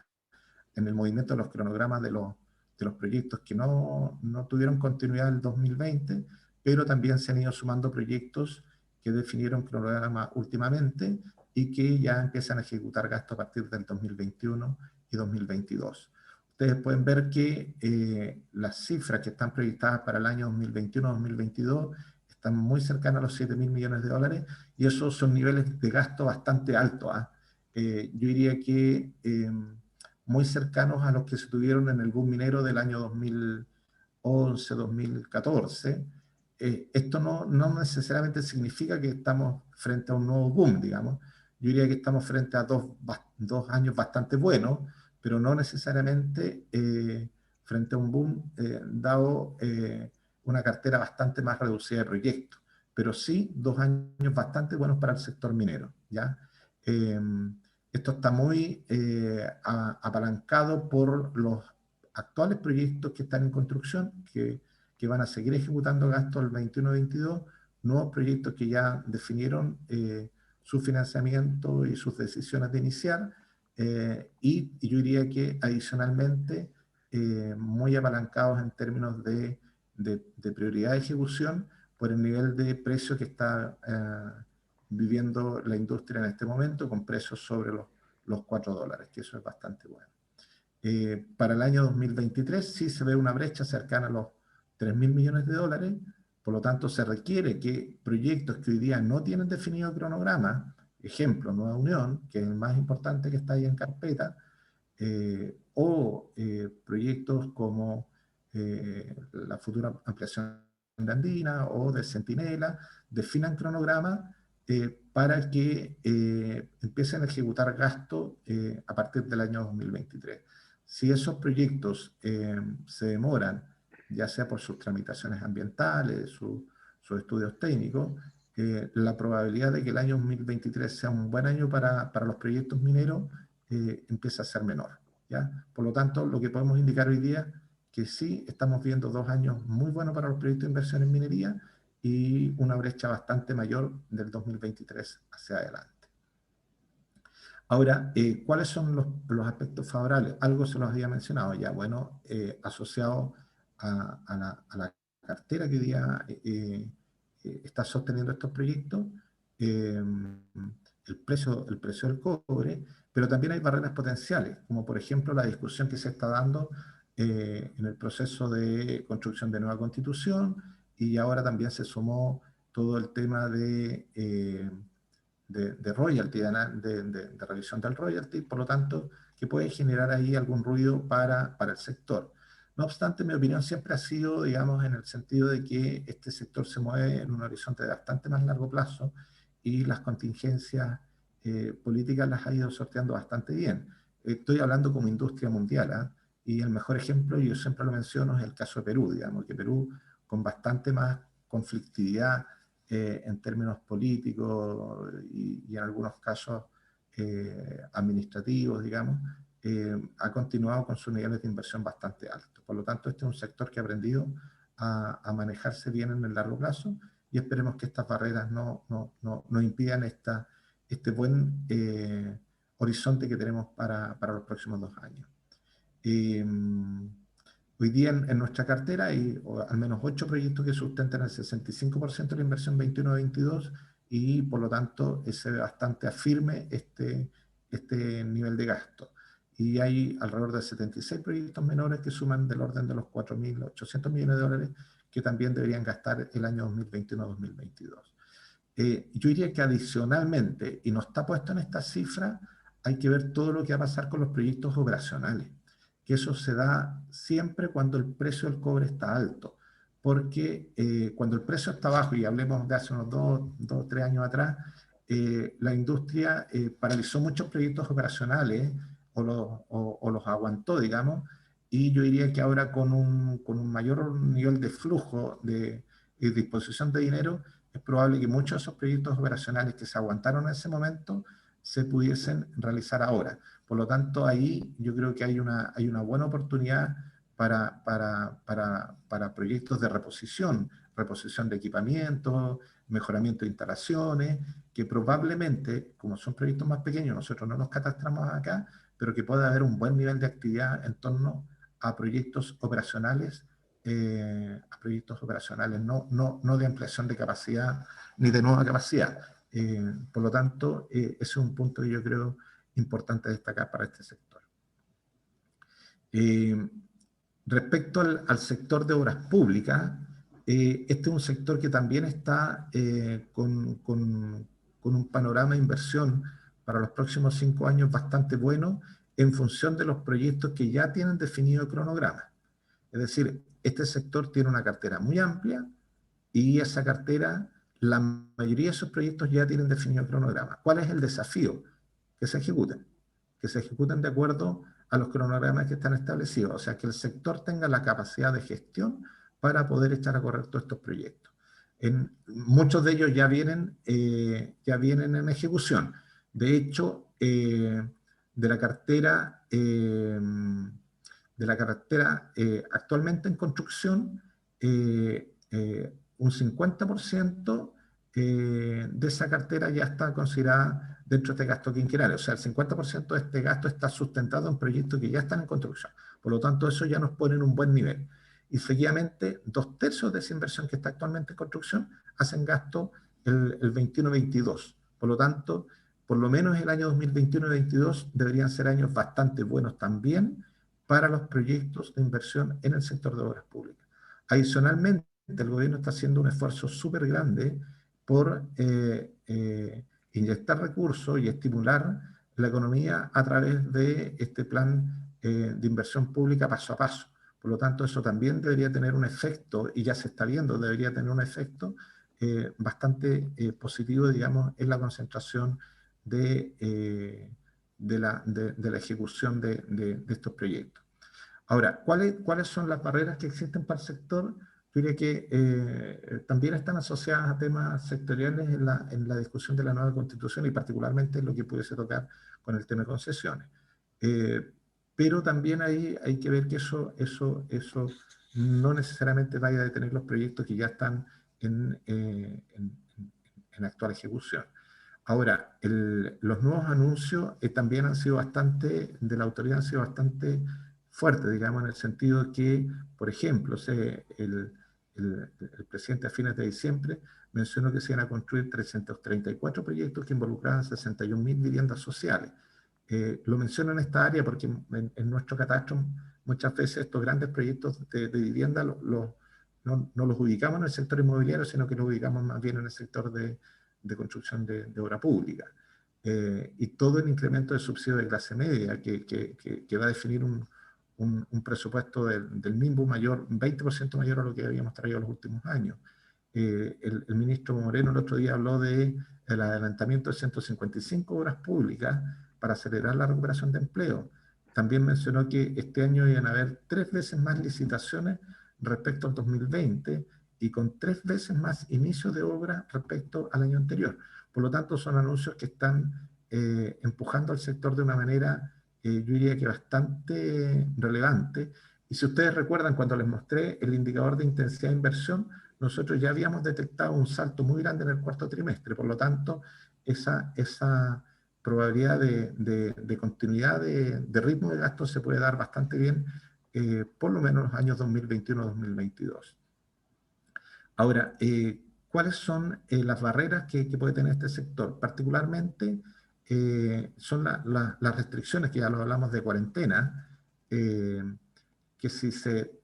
en el movimiento de los cronogramas de los proyectos que no tuvieron continuidad en el 2020, pero también se han ido sumando proyectos que definieron cronogramas últimamente y que ya empiezan a ejecutar gasto a partir del 2021 y 2022. Ustedes pueden ver que las cifras que están proyectadas para el año 2021-2022 están muy cercanas a los 7.000 millones de dólares, y esos son niveles de gasto bastante altos. Yo diría que muy cercanos a los que se tuvieron en el boom minero del año 2011-2014. Esto no necesariamente significa que estamos frente a un nuevo boom, digamos. Yo diría que estamos frente a dos años bastante buenos, pero no necesariamente frente a un boom dado una cartera bastante más reducida de proyectos, pero sí 2 años bastante buenos para el sector minero, ¿ya? Esto está muy apalancado por los actuales proyectos que están en construcción, que van a seguir ejecutando gastos el 21-22, nuevos proyectos que ya definieron su financiamiento y sus decisiones de iniciar, y yo diría que adicionalmente muy apalancados en términos de prioridad de ejecución por el nivel de precio que está viviendo la industria en este momento, con precios sobre los $4, que eso es bastante bueno. Para el año 2023 sí se ve una brecha cercana a los 3.000 millones de dólares, por lo tanto se requiere que proyectos que hoy día no tienen definido cronograma, ejemplo, Nueva Unión, que es el más importante que está ahí en carpeta, o proyectos como la futura ampliación de Andina o de Centinela, definan cronogramas para que empiecen a ejecutar gasto a partir del año 2023. Si esos proyectos se demoran, ya sea por sus tramitaciones ambientales, sus estudios técnicos, la probabilidad de que el año 2023 sea un buen año para los proyectos mineros empieza a ser menor, ¿ya? Por lo tanto, lo que podemos indicar hoy día que sí estamos viendo 2 años muy buenos para los proyectos de inversión en minería y una brecha bastante mayor del 2023 hacia adelante. Ahora, ¿cuáles son los aspectos favorables? Algo se los había mencionado ya, bueno, asociado a la cartera que hoy día está sosteniendo estos proyectos, el precio del cobre, pero también hay barreras potenciales, como por ejemplo la discusión que se está dando en el proceso de construcción de nueva constitución, y ahora también se sumó todo el tema de royalty, de revisión del royalty, por lo tanto, que puede generar ahí algún ruido para el sector. No obstante, mi opinión siempre ha sido, digamos, en el sentido de que este sector se mueve en un horizonte de bastante más largo plazo y las contingencias políticas las ha ido sorteando bastante bien. Estoy hablando como industria mundial, ¿eh? Y el mejor ejemplo, yo siempre lo menciono, es el caso de Perú, digamos, que Perú, con bastante más conflictividad en términos políticos y en algunos casos administrativos, digamos, ha continuado con sus niveles de inversión bastante altos. Por lo tanto, este es un sector que ha aprendido a manejarse bien en el largo plazo y esperemos que estas barreras no impidan este buen horizonte que tenemos para los próximos 2 años. Hoy día en nuestra cartera hay al menos 8 proyectos que sustentan el 65% de la inversión 21-22 y por lo tanto se ve bastante firme este nivel de gasto. Y hay alrededor de 76 proyectos menores que suman del orden de los 4.800 millones de dólares que también deberían gastar el año 2021-2022. Yo diría que adicionalmente, y no está puesto en esta cifra, hay que ver todo lo que va a pasar con los proyectos operacionales, que eso se da siempre cuando el precio del cobre está alto, porque cuando el precio está bajo, y hablemos de hace unos 2 o 3 años atrás, la industria paralizó muchos proyectos operacionales o los aguantó, digamos, y yo diría que ahora con un mayor nivel de flujo de disposición de dinero, es probable que muchos de esos proyectos operacionales que se aguantaron en ese momento se pudiesen realizar ahora. Por lo tanto, ahí yo creo que hay una buena oportunidad para proyectos de reposición de equipamiento, mejoramiento de instalaciones, que probablemente, como son proyectos más pequeños, nosotros no los catastramos acá, pero que pueda haber un buen nivel de actividad en torno a proyectos operacionales, no de ampliación de capacidad ni de nueva capacidad. Por lo tanto, ese es un punto que yo creo importante destacar para este sector. Respecto al sector de obras públicas, este es un sector que también está con un panorama de inversión para los próximos 5 años bastante bueno en función de los proyectos que ya tienen definido el cronograma. Es decir, este sector tiene una cartera muy amplia y esa cartera, la mayoría de esos proyectos ya tienen definido el cronograma. ¿Cuál es el desafío? Que se ejecuten de acuerdo a los cronogramas que están establecidos, o sea, que el sector tenga la capacidad de gestión para poder echar a correr todos estos proyectos. Muchos de ellos ya vienen en ejecución. De hecho, de la cartera actualmente en construcción, un 50% de esa cartera ya está considerada dentro de este gasto quinquenal. O sea, el 50% de este gasto está sustentado en proyectos que ya están en construcción. Por lo tanto, eso ya nos pone en un buen nivel. Y seguidamente, 2/3 de esa inversión que está actualmente en construcción hacen gasto el 21-22. Por lo tanto, por lo menos el año 2021 y 2022 deberían ser años bastante buenos también para los proyectos de inversión en el sector de obras públicas. Adicionalmente, el gobierno está haciendo un esfuerzo súper grande por inyectar recursos y estimular la economía a través de este plan de inversión pública paso a paso. Por lo tanto, eso también debería tener un efecto, y ya se está viendo, debería tener un efecto bastante positivo, digamos, en la concentración de la ejecución de estos proyectos. Ahora, ¿cuáles son las barreras que existen para el sector? Yo diría que también están asociadas a temas sectoriales en la discusión de la nueva Constitución y particularmente en lo que pudiese tocar con el tema de concesiones. Pero también hay que ver que eso no necesariamente vaya a detener los proyectos que ya están en actual ejecución. Ahora, los nuevos anuncios también han sido de la autoridad han sido bastante fuertes, digamos, en el sentido de que, por ejemplo, el presidente a fines de diciembre mencionó que se iban a construir 334 proyectos que involucraban 61.000 viviendas sociales. Lo menciono en esta área porque en nuestro catastro muchas veces estos grandes proyectos de vivienda no los ubicamos en el sector inmobiliario, sino que los ubicamos más bien en el sector de construcción de obra pública. Y todo el incremento de subsidio de clase media que va a definir un presupuesto del MIMBU mayor, 20% mayor a lo que habíamos traído en los últimos años. el ministro Moreno el otro día habló del adelantamiento de 155 obras públicas para acelerar la recuperación de empleo. También mencionó que este año iban a haber 3 veces más licitaciones respecto al 2020 y con 3 veces más inicios de obra respecto al año anterior. Por lo tanto, son anuncios que están empujando al sector de una manera, yo diría que bastante relevante. Y si ustedes recuerdan, cuando les mostré el indicador de intensidad de inversión, nosotros ya habíamos detectado un salto muy grande en el cuarto trimestre. Por lo tanto, esa probabilidad de continuidad de ritmo de gasto se puede dar bastante bien, por lo menos los años 2021-2022. Ahora, ¿cuáles son las barreras que puede tener este sector? Particularmente son las restricciones, que ya lo hablamos de cuarentena, que si se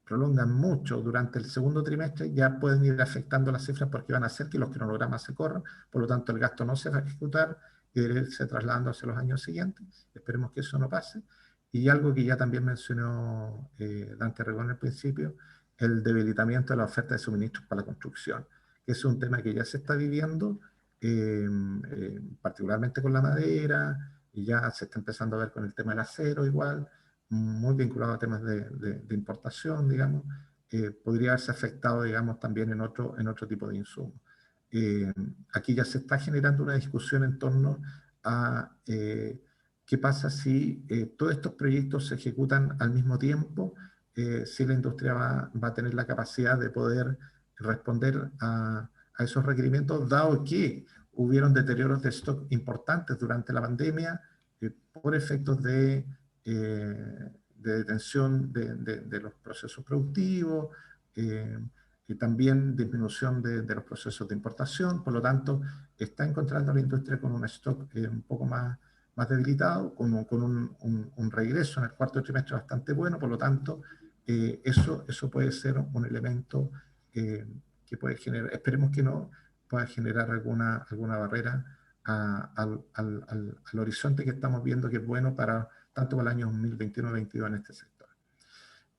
prolongan mucho durante el segundo trimestre, ya pueden ir afectando las cifras porque van a hacer que los cronogramas se corran, por lo tanto el gasto no se va a ejecutar y debe irse trasladando hacia los años siguientes. Esperemos que eso no pase. Y algo que ya también mencionó Dante Regón al principio, el debilitamiento de la oferta de suministros para la construcción, que es un tema que ya se está viviendo, particularmente con la madera, y ya se está empezando a ver con el tema del acero igual, muy vinculado a temas de importación, digamos, podría haberse afectado, digamos, también en otro tipo de insumos. Aquí ya se está generando una discusión en torno a qué pasa si todos estos proyectos se ejecutan al mismo tiempo, si la industria va a tener la capacidad de poder responder a esos requerimientos, dado que hubieron deterioros de stock importantes durante la pandemia por efectos de detención de los procesos productivos, y también disminución de los procesos de importación. Por lo tanto, está encontrando la industria con un stock un poco más debilitado, con un regreso en el cuarto trimestre bastante bueno. Por lo tanto, eso puede ser un elemento que puede generar, esperemos que no, pueda generar alguna barrera al horizonte que estamos viendo, que es bueno para tanto para el año 2021-2022 en este sector.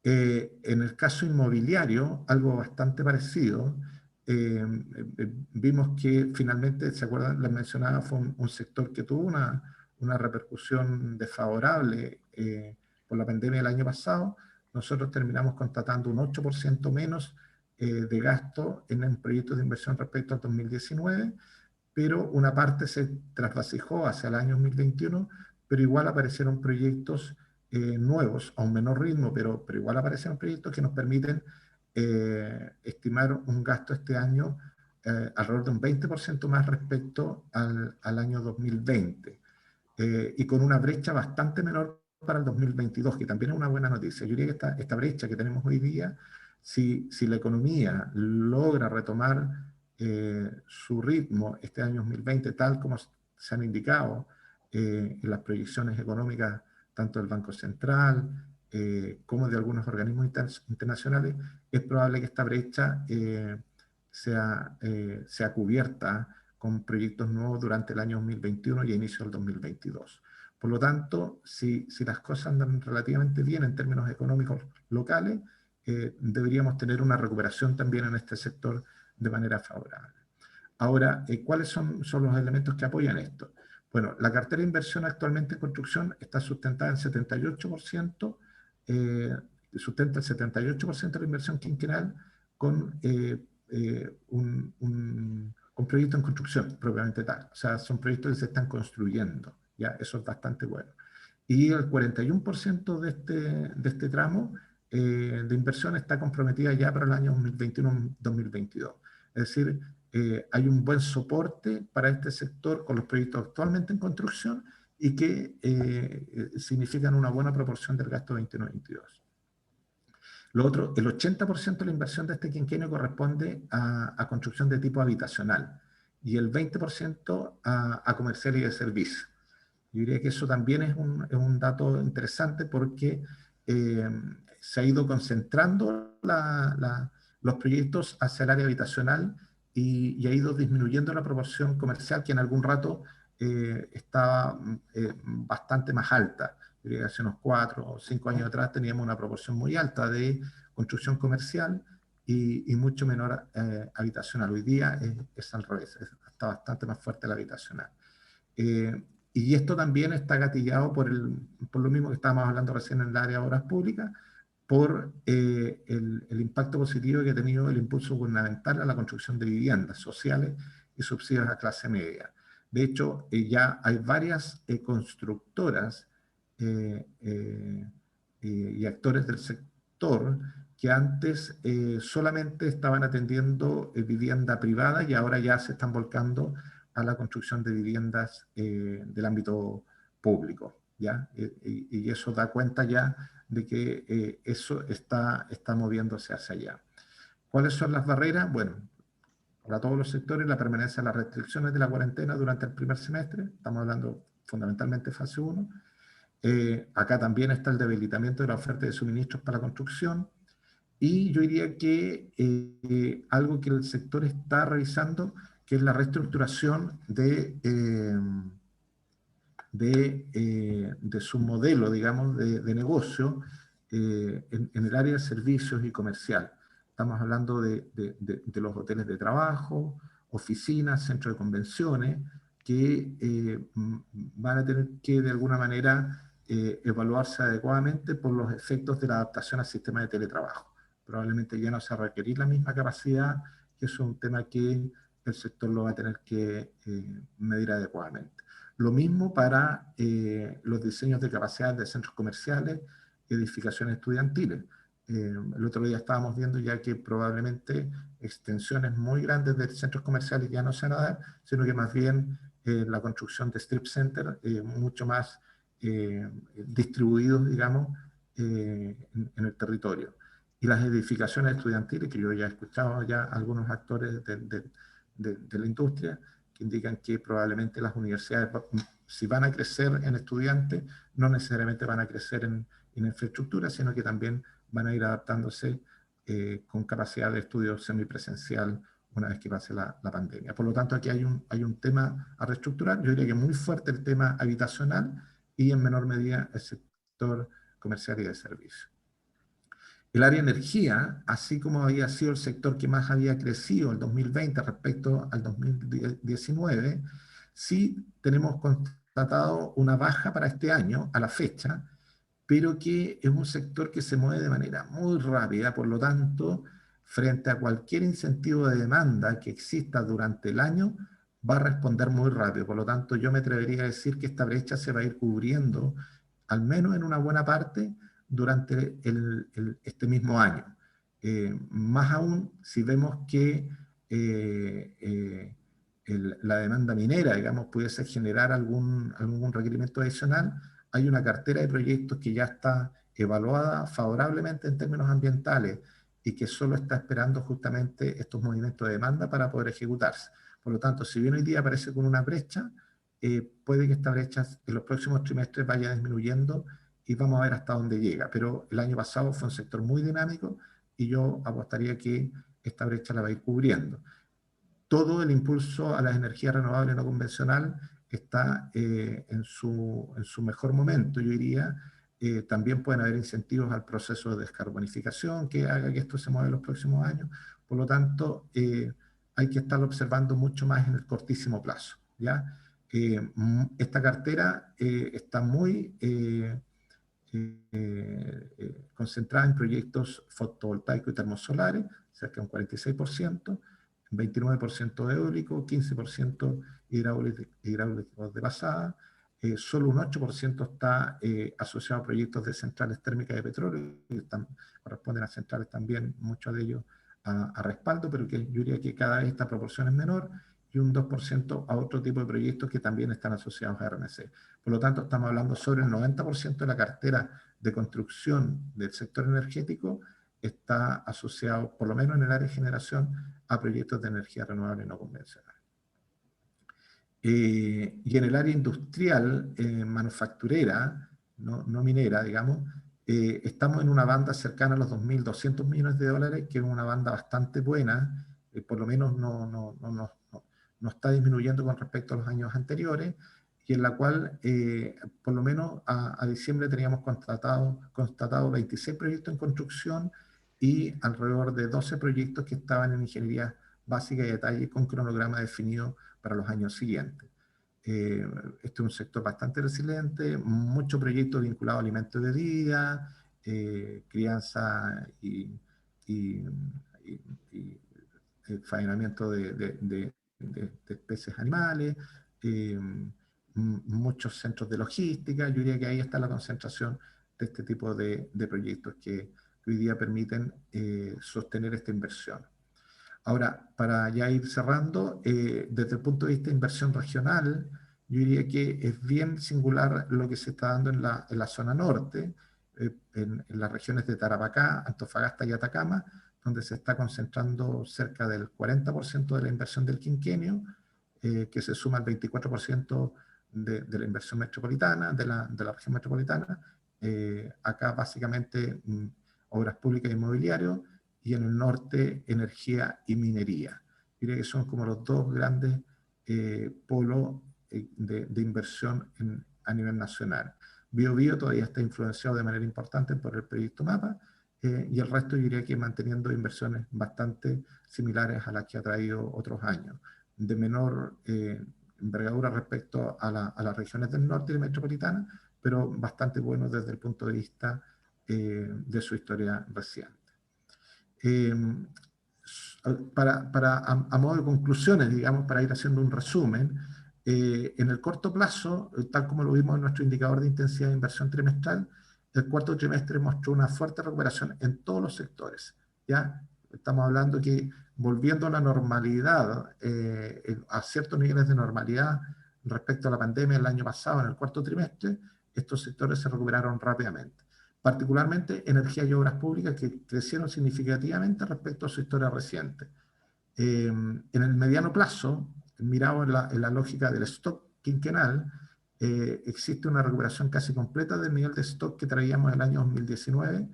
En el caso inmobiliario, algo bastante parecido, vimos que finalmente, ¿se acuerdan? Les mencionaba, fue un sector que tuvo una repercusión desfavorable por la pandemia del año pasado. Nosotros terminamos constatando un 8% menos de gasto en proyectos de inversión respecto al 2019, pero una parte se trasvasijó hacia el año 2021, pero igual aparecieron proyectos nuevos, a un menor ritmo, pero igual aparecieron proyectos que nos permiten estimar un gasto este año alrededor de un 20% más respecto al año 2020, y con una brecha bastante menor para el 2022, que también es una buena noticia. Yo diría que esta brecha que tenemos hoy día, si la economía logra retomar su ritmo este año 2020, tal como se han indicado en las proyecciones económicas, tanto del Banco Central como de algunos organismos internacionales, es probable que esta brecha sea cubierta con proyectos nuevos durante el año 2021 y a inicio del 2022. Por lo tanto, si las cosas andan relativamente bien en términos económicos locales, deberíamos tener una recuperación también en este sector de manera favorable. Ahora, ¿cuáles son los elementos que apoyan esto? Bueno, la cartera de inversión actualmente en construcción está sustentada en 78%, sustenta el 78% de la inversión quinquenal con con proyectos en construcción, propiamente tal. O sea, son proyectos que se están construyendo. Ya, eso es bastante bueno. Y el 41% de este tramo de inversión está comprometida ya para el año 2021-2022. Es decir, hay un buen soporte para este sector con los proyectos actualmente en construcción y que significan una buena proporción del gasto 21-22. Lo otro, el 80% de la inversión de este quinquenio corresponde a construcción de tipo habitacional y el 20% a comercial y de servicio. Yo diría que eso también es un dato interesante porque se ha ido concentrando los proyectos hacia el área habitacional y ha ido disminuyendo la proporción comercial, que en algún rato estaba bastante más alta. Yo diría que hace unos 4 o 5 años atrás teníamos una proporción muy alta de construcción comercial y mucho menor habitacional. Hoy día es al revés, está bastante más fuerte la habitacional. Y esto también está gatillado por lo mismo que estábamos hablando recién en el área de obras públicas, por el impacto positivo que ha tenido el impulso gubernamental a la construcción de viviendas sociales y subsidios a clase media. De hecho, ya hay varias constructoras y actores del sector que antes solamente estaban atendiendo vivienda privada y ahora ya se están volcando a la construcción de viviendas del ámbito público, ¿ya? Y eso da cuenta ya de que eso está moviéndose hacia allá. ¿Cuáles son las barreras? Bueno, para todos los sectores, la permanencia de las restricciones de la cuarentena durante el primer semestre, estamos hablando fundamentalmente de fase 1. Acá también está el debilitamiento de la oferta de suministros para la construcción, y yo diría que algo que el sector está revisando, que es la reestructuración de su modelo, digamos, de negocio en el área de servicios y comercial. Estamos hablando de los hoteles de trabajo, oficinas, centros de convenciones, que van a tener que de alguna manera evaluarse adecuadamente por los efectos de la adaptación al sistema de teletrabajo. Probablemente ya no se va a requerir la misma capacidad, y eso es un tema que el sector lo va a tener que medir adecuadamente. Lo mismo para los diseños de capacidades de centros comerciales y edificaciones estudiantiles. El otro día estábamos viendo ya que probablemente extensiones muy grandes de centros comerciales ya no se van a dar, sino que más bien la construcción de strip centers mucho más distribuidos, digamos, en el territorio. Y las edificaciones estudiantiles, que yo ya he escuchado ya algunos actores de la industria, que indican que probablemente las universidades, si van a crecer en estudiantes, no necesariamente van a crecer en infraestructura, sino que también van a ir adaptándose con capacidad de estudio semipresencial una vez que pase la pandemia. Por lo tanto, aquí hay un tema a reestructurar. Yo diría que muy fuerte el tema habitacional y en menor medida el sector comercial y de servicios. El área de energía, así como había sido el sector que más había crecido el 2020 respecto al 2019, sí tenemos constatado una baja para este año, a la fecha, pero que es un sector que se mueve de manera muy rápida, por lo tanto, frente a cualquier incentivo de demanda que exista durante el año, va a responder muy rápido. Por lo tanto, yo me atrevería a decir que esta brecha se va a ir cubriendo, al menos en una buena parte, durante este mismo año. Más aún si vemos que la demanda minera, digamos, pudiese generar algún requerimiento adicional, hay una cartera de proyectos que ya está evaluada favorablemente en términos ambientales y que solo está esperando justamente estos movimientos de demanda para poder ejecutarse. Por lo tanto, si bien hoy día aparece con una brecha, puede que esta brecha en los próximos trimestres vaya disminuyendo y vamos a ver hasta dónde llega. Pero el año pasado fue un sector muy dinámico y yo apostaría que esta brecha la va a ir cubriendo. Todo el impulso a las energías renovables no convencional está en su mejor momento, yo diría. También pueden haber incentivos al proceso de descarbonificación que haga que esto se mueva en los próximos años. Por lo tanto, hay que estarlo observando mucho más en el cortísimo plazo, ¿ya? Esta cartera está muy concentrada en proyectos fotovoltaicos y termosolares, cerca de un 46%, 29% eólico, 15% hidráulicos de pasada, solo un 8% está asociado a proyectos de centrales térmicas de petróleo, que corresponden a centrales también, muchos de ellos a respaldo, pero que yo diría que cada vez esta proporción es menor, y un 2% a otro tipo de proyectos que también están asociados a RNC. Por lo tanto, estamos hablando sobre el 90% de la cartera de construcción del sector energético está asociado, por lo menos en el área de generación, a proyectos de energía renovable no convencional. Y en el área industrial, manufacturera, no minera, digamos, estamos en una banda cercana a los 2.200 millones de dólares, que es una banda bastante buena, por lo menos no está disminuyendo con respecto a los años anteriores, y en la cual, por lo menos a diciembre teníamos constatado 26 proyectos en construcción y alrededor de 12 proyectos que estaban en ingeniería básica y detalle con cronograma definido para los años siguientes. Este es un sector bastante resiliente, muchos proyectos vinculados a alimentos de vida, crianza y faenamiento de especies animales, muchos centros de logística. Yo diría que ahí está la concentración de este tipo de proyectos que hoy día permiten sostener esta inversión. Ahora, para ya ir cerrando, desde el punto de vista de inversión regional, yo diría que es bien singular lo que se está dando en la zona norte, en las regiones de Tarapacá, Antofagasta y Atacama, donde se está concentrando cerca del 40% de la inversión del quinquenio, que se suma al 24% de la inversión metropolitana, de la región metropolitana. Acá básicamente obras públicas e inmobiliario, y en el norte energía y minería. Diría que son como los dos grandes polos de inversión a nivel nacional. Biobío todavía está influenciado de manera importante por el proyecto MAPA, y el resto yo diría que manteniendo inversiones bastante similares a las que ha traído otros años, de menor envergadura respecto a las regiones del norte y de metropolitana, pero bastante buenos desde el punto de vista de su historia reciente. A modo de conclusiones, digamos, para ir haciendo un resumen, en el corto plazo, tal como lo vimos en nuestro indicador de intensidad de inversión trimestral, el cuarto trimestre mostró una fuerte recuperación en todos los sectores. ¿Ya? Estamos hablando que volviendo a la normalidad, a ciertos niveles de normalidad respecto a la pandemia el año pasado, en el cuarto trimestre, estos sectores se recuperaron rápidamente. Particularmente energía y obras públicas, que crecieron significativamente respecto a su historia reciente. En el mediano plazo, mirado en la lógica del stock quinquenal, existe una recuperación casi completa del nivel de stock que traíamos el año 2019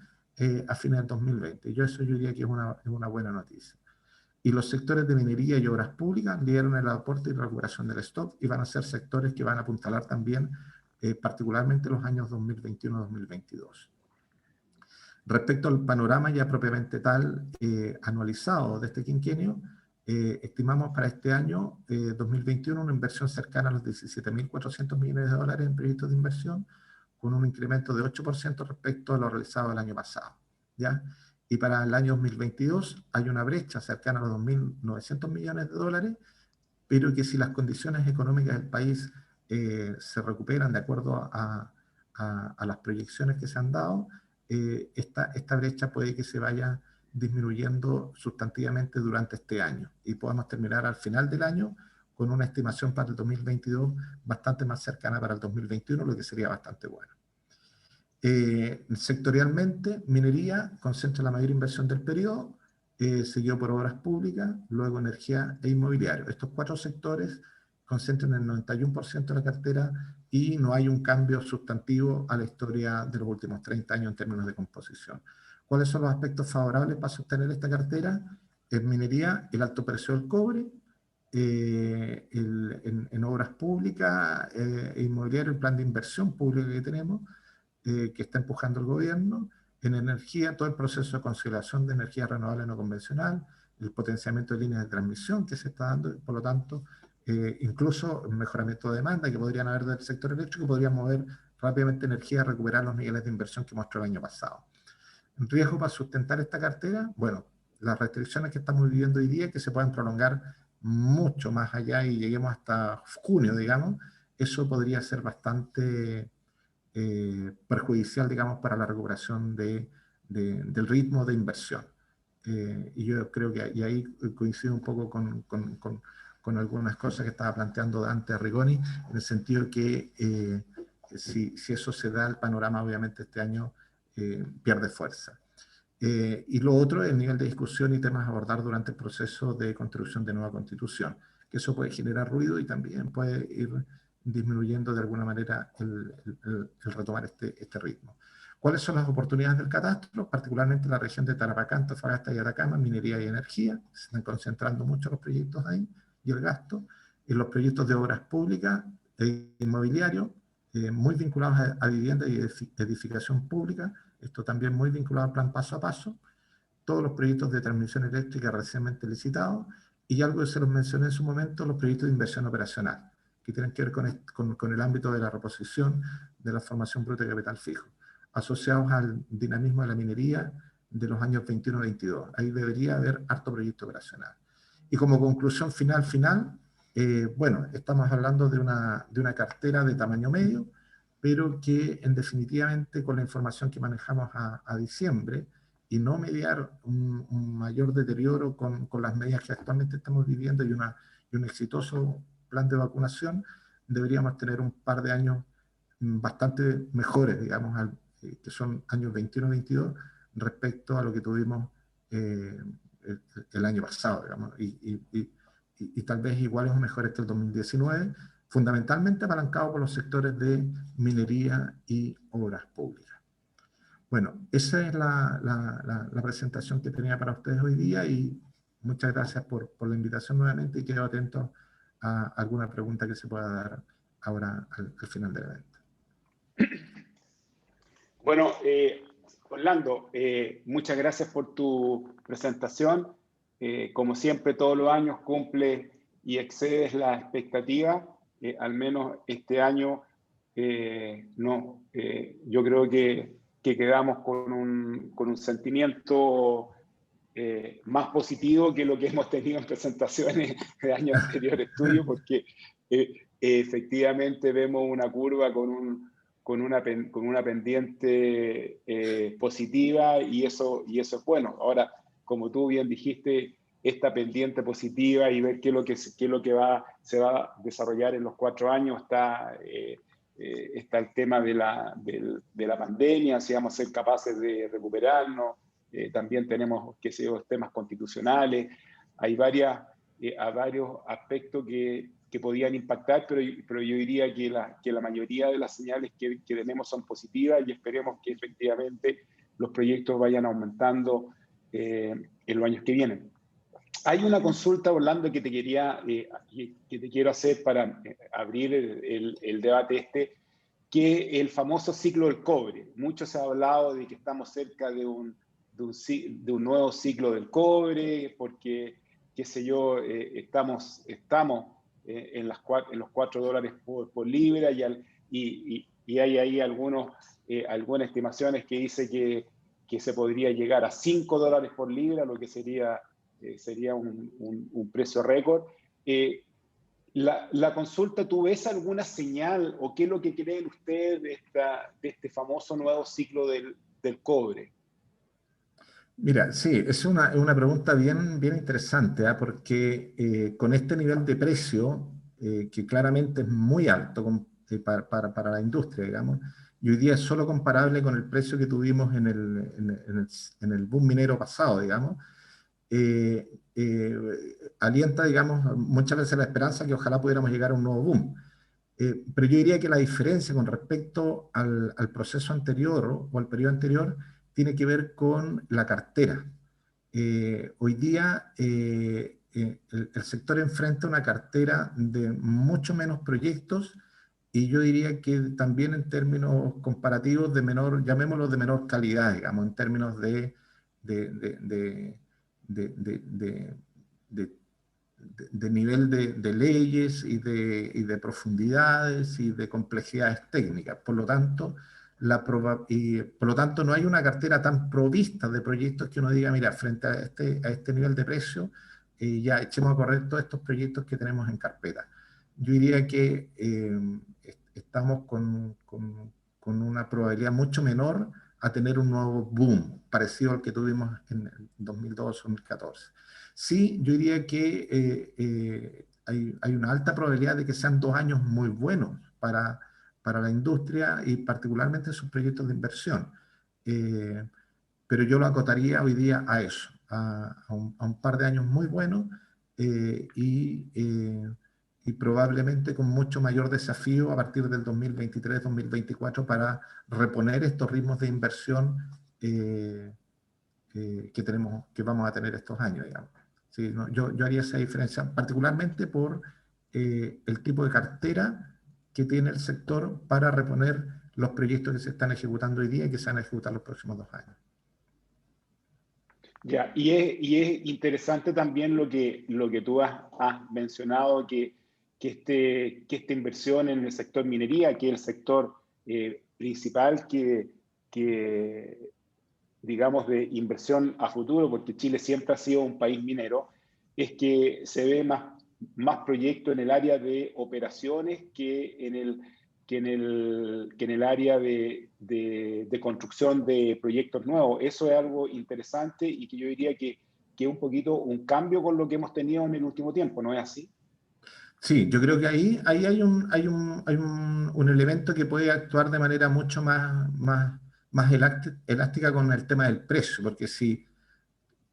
a fines del 2020. Yo diría que es una buena noticia. Y los sectores de minería y obras públicas lideran el aporte y recuperación del stock y van a ser sectores que van a apuntalar también particularmente los años 2021-2022. Respecto al panorama ya propiamente tal, anualizado de este quinquenio, estimamos para este año 2021 una inversión cercana a los 17.400 millones de dólares en proyectos de inversión, con un incremento de 8% respecto a lo realizado el año pasado. ¿Ya? Y para el año 2022 hay una brecha cercana a los 2.900 millones de dólares, pero que si las condiciones económicas del país se recuperan de acuerdo a las proyecciones que se han dado, esta brecha puede que se vaya disminuyendo sustantivamente durante este año y podamos terminar al final del año con una estimación para el 2022 bastante más cercana para el 2021, lo que sería bastante bueno. Sectorialmente, minería concentra la mayor inversión del periodo, seguido por obras públicas, luego energía e inmobiliario. Estos cuatro sectores concentran el 91% de la cartera y no hay un cambio sustantivo a la historia de los últimos 30 años en términos de composición. ¿Cuáles son los aspectos favorables para sostener esta cartera? En minería, el alto precio del cobre, en obras públicas e inmobiliario, el plan de inversión pública que tenemos, que está empujando el gobierno. En energía, todo el proceso de conciliación de energía renovable no convencional, el potenciamiento de líneas de transmisión que se está dando, por lo tanto, incluso el mejoramiento de demanda que podrían haber del sector eléctrico, podrían mover rápidamente energía a recuperar los niveles de inversión que mostró el año pasado. ¿Un riesgo para sustentar esta cartera? Bueno, las restricciones que estamos viviendo hoy día, que se pueden prolongar mucho más allá y lleguemos hasta junio, digamos, eso podría ser bastante perjudicial, digamos, para la recuperación del ritmo de inversión. Y yo creo que y ahí coincido un poco con algunas cosas que estaba planteando Dante Rigoni, en el sentido que si eso se da, el panorama obviamente este año pierde fuerza. Y lo otro, el nivel de discusión y temas a abordar durante el proceso de construcción de nueva constitución, que eso puede generar ruido y también puede ir disminuyendo de alguna manera el retomar este ritmo. ¿Cuáles son las oportunidades del catastro? Particularmente en la región de Tarapacá, Antofagasta y Atacama, minería y energía. Se están concentrando mucho los proyectos ahí y el gasto. En los proyectos de obras públicas e inmobiliario, muy vinculados a vivienda y edificación pública. Esto también muy vinculado al plan paso a paso. todos los proyectos de transmisión eléctrica recientemente licitados, y algo que se los mencioné en su momento, los proyectos de inversión operacional, que tienen que ver con el ámbito de la reposición de la formación bruta de capital fijo, asociados al dinamismo de la minería de los años 21-22. Ahí debería haber harto proyecto operacional. Y como conclusión final, bueno, estamos hablando de una cartera de tamaño medio, pero que en definitivamente con la información que manejamos a diciembre, y no mediar un mayor deterioro con las medidas que actualmente estamos viviendo y un exitoso plan de vacunación, deberíamos tener un par de años bastante mejores, digamos, que son años 21-22, respecto a lo que tuvimos el año pasado, digamos, y tal vez iguales o mejores que el 2019, fundamentalmente apalancado por los sectores de minería y obras públicas. Bueno, esa es la presentación que tenía para ustedes hoy día, y muchas gracias por la invitación nuevamente, y quedo atento a alguna pregunta que se pueda dar ahora al final del evento. Bueno, Orlando, muchas gracias por tu presentación. Como siempre, todos los años cumple y excedes la expectativa. Al menos este año, no, yo creo que quedamos con un sentimiento más positivo que lo que hemos tenido en presentaciones de años anteriores tuyos, porque efectivamente vemos una curva con una pendiente positiva, y eso es bueno. Ahora, como tú bien dijiste, esta pendiente positiva y ver qué es lo que se va a desarrollar en los 4 años, está el tema de la pandemia, si vamos a ser capaces de recuperarnos. También tenemos los temas constitucionales. Hay varios aspectos que podían impactar, pero yo diría que la mayoría de las señales que tenemos son positivas, y esperemos que efectivamente los proyectos vayan aumentando en los años que vienen. Hay una consulta, Orlando, que te quiero hacer para abrir el debate que es el famoso ciclo del cobre. Mucho se ha hablado de que estamos cerca de un nuevo ciclo del cobre, porque, qué sé yo, estamos en los $4 por libra, y hay ahí algunas estimaciones que dice que se podría llegar a $5 por libra, lo que sería un precio récord. La consulta, ¿tú ves alguna señal o qué es lo que creen ustedes de este famoso nuevo ciclo del cobre? Mira, sí, es una pregunta bien interesante, porque con este nivel de precio, que claramente es muy alto para la industria, digamos, y hoy día es solo comparable con el precio que tuvimos en el boom minero pasado, digamos, alienta, digamos, muchas veces la esperanza que ojalá pudiéramos llegar a un nuevo boom. Pero yo diría que la diferencia con respecto al proceso anterior o al periodo anterior tiene que ver con la cartera. Hoy día el sector enfrenta una cartera de mucho menos proyectos, y yo diría que también en términos comparativos de menor, llamémoslo de menor calidad, digamos, en términos de nivel de leyes y de profundidades y de complejidades técnicas. Por lo tanto, no hay una cartera tan provista de proyectos que uno diga, mira, frente a este nivel de precio, ya echemos a correr todos estos proyectos que tenemos en carpeta. Yo diría que estamos con una probabilidad mucho menor a tener un nuevo boom, parecido al que tuvimos en el 2012-2014. Sí, yo diría que hay una alta probabilidad de que sean 2 años muy buenos para la industria, y particularmente sus proyectos de inversión. Pero yo lo acotaría hoy día a eso, a un par de años muy buenos, y probablemente con mucho mayor desafío a partir del 2023-2024 para reponer estos ritmos de inversión que vamos a tener estos años, digamos. Sí, no, yo haría esa diferencia, particularmente por el tipo de cartera que tiene el sector para reponer los proyectos que se están ejecutando hoy día y que se van a ejecutar los próximos 2 años. Ya, y es interesante también lo que tú has mencionado, que esta inversión en el sector minería, que es el sector principal que, digamos, de inversión a futuro, porque Chile siempre ha sido un país minero, es que se ve más proyectos en el área de operaciones que en el área de construcción de proyectos nuevos. Eso es algo interesante y que yo diría que es un poquito un cambio con lo que hemos tenido en el último tiempo, ¿no es así? Sí, yo creo que ahí hay un elemento que puede actuar de manera mucho más elástica con el tema del precio, porque si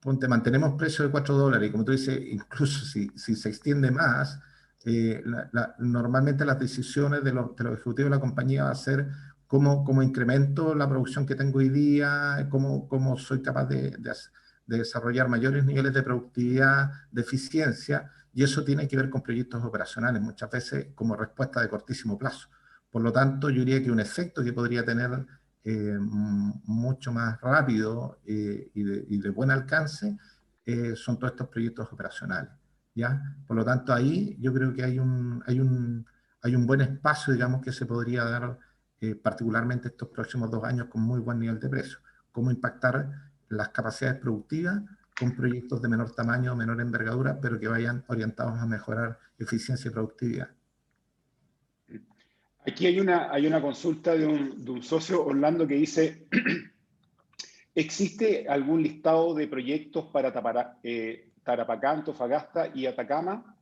ponte, mantenemos precio de $4, y como tú dices, incluso si se extiende más, normalmente las decisiones de los ejecutivos de la compañía va a ser cómo incremento la producción que tengo hoy día, cómo soy capaz de desarrollar mayores niveles de productividad, de eficiencia, y eso tiene que ver con proyectos operacionales, muchas veces como respuesta de cortísimo plazo. Por lo tanto, yo diría que un efecto que podría tener mucho más rápido y de buen alcance son todos estos proyectos operacionales, ¿ya? Por lo tanto, ahí yo creo que hay un buen espacio, digamos, que se podría dar particularmente estos próximos 2 años con muy buen nivel de precio. Cómo impactar las capacidades productivas con proyectos de menor tamaño, menor envergadura, pero que vayan orientados a mejorar eficiencia y productividad. Aquí hay una consulta de un socio, Orlando, que dice, ¿existe algún listado de proyectos para Tarapacá, Antofagasta y Atacama?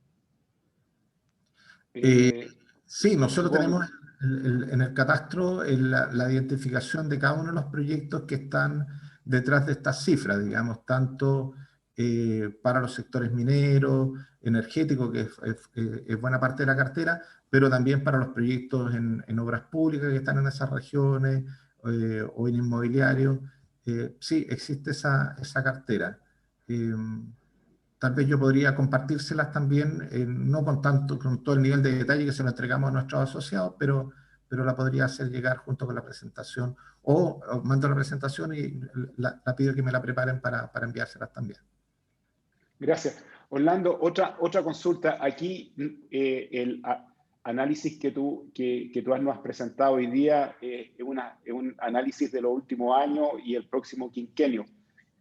Sí, nosotros tenemos Supongo. en el catastro la identificación de cada uno de los proyectos que están detrás de estas cifras, digamos, tanto para los sectores mineros, energéticos, que es buena parte de la cartera, pero también para los proyectos en obras públicas que están en esas regiones o en inmobiliario. Sí, existe esa cartera. Tal vez yo podría compartírselas también, no con todo el nivel de detalle que se lo entregamos a nuestros asociados, pero la podría hacer llegar junto con la presentación, o mando la presentación y la pido que me la preparen para enviárselas también. Gracias. Orlando, otra consulta. Aquí el análisis que tú nos has presentado hoy día es un análisis de los últimos años y el próximo quinquenio.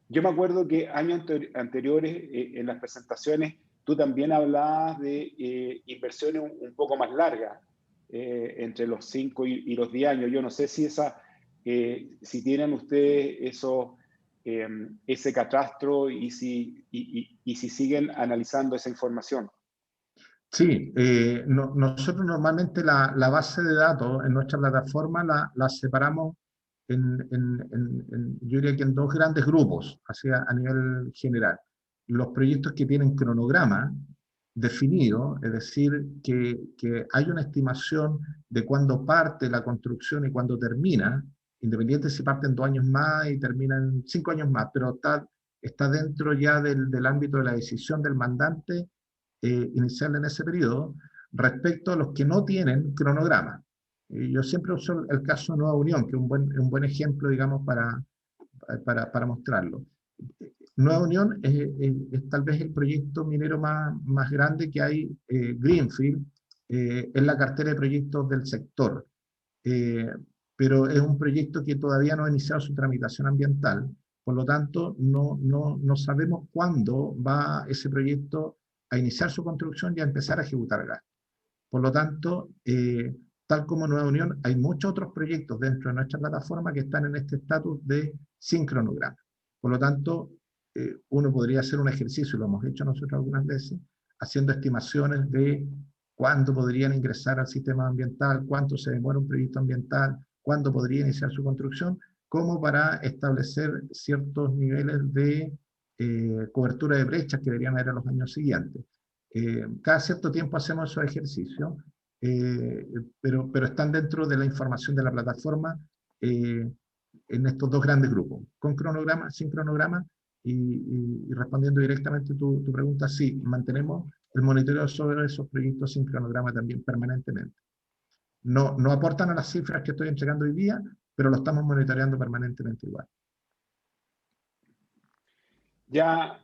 Yo me acuerdo que años anteriores, en las presentaciones, tú también hablabas de inversiones un poco más largas, entre los 5 y los 10 años. Yo no sé si tienen ustedes ese catastro y si siguen analizando esa información. Sí, nosotros normalmente la base de datos en nuestra plataforma la separamos yo diría que en 2 grandes grupos, a nivel general. Los proyectos que tienen cronograma definido, es decir, que hay una estimación de cuándo parte la construcción y cuándo termina, independiente si parten 2 años más y terminan 5 años más, pero está dentro ya del ámbito de la decisión del mandante inicial en ese periodo, respecto a los que no tienen cronograma. Yo siempre uso el caso de Nueva Unión, que es un buen ejemplo, digamos, para mostrarlo. Nueva Unión es tal vez el proyecto minero más grande que hay, Greenfield, en la cartera de proyectos del sector. Pero es un proyecto que todavía no ha iniciado su tramitación ambiental, por lo tanto no sabemos cuándo va ese proyecto a iniciar su construcción y a empezar a ejecutar gas. Por lo tanto, tal como Nueva Unión, hay muchos otros proyectos dentro de nuestra plataforma que están en este estatus de sin cronograma. Por lo tanto, uno podría hacer un ejercicio, lo hemos hecho nosotros algunas veces, haciendo estimaciones de cuándo podrían ingresar al sistema ambiental, cuánto se demora un proyecto ambiental, cuándo podría iniciar su construcción, como para establecer ciertos niveles de cobertura de brechas que deberían haber en los años siguientes. Cada cierto tiempo hacemos esos ejercicios, pero están dentro de la información de la plataforma en estos 2 grandes grupos, con cronograma, sin cronograma, y respondiendo directamente tu pregunta, sí, mantenemos el monitoreo sobre esos proyectos sin cronograma también permanentemente. No aportan a las cifras que estoy entregando hoy día, pero lo estamos monitoreando permanentemente igual. Ya,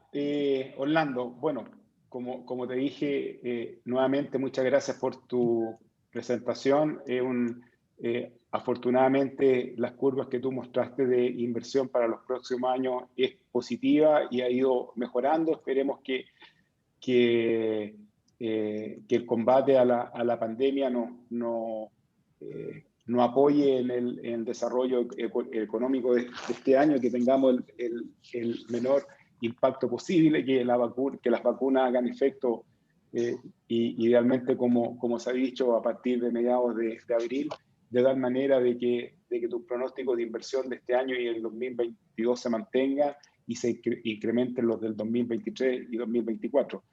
Orlando, bueno, como te dije, nuevamente muchas gracias por tu presentación. Afortunadamente, las curvas que tú mostraste de inversión para los próximos años es positiva y ha ido mejorando. Esperemos que el combate a la pandemia no apoye en el desarrollo económico de este año, que tengamos el menor impacto posible, que las vacunas hagan efecto, y idealmente, como se ha dicho, a partir de mediados de abril, de tal manera de que tus pronósticos de inversión de este año y el 2022 se mantengan y se incrementen los del 2023 y 2024.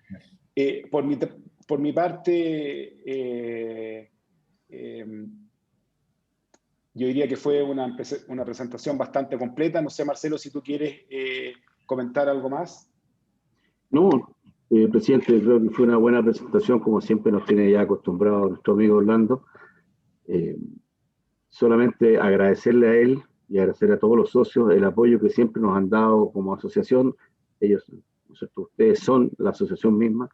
Por mi parte, yo diría que fue una presentación bastante completa. No sé, Marcelo, si tú quieres comentar algo más. No, presidente, creo que fue una buena presentación, como siempre nos tiene ya acostumbrado nuestro amigo Orlando. Solamente agradecerle a él y agradecer a todos los socios el apoyo que siempre nos han dado como asociación. Ellos, ustedes son la asociación misma,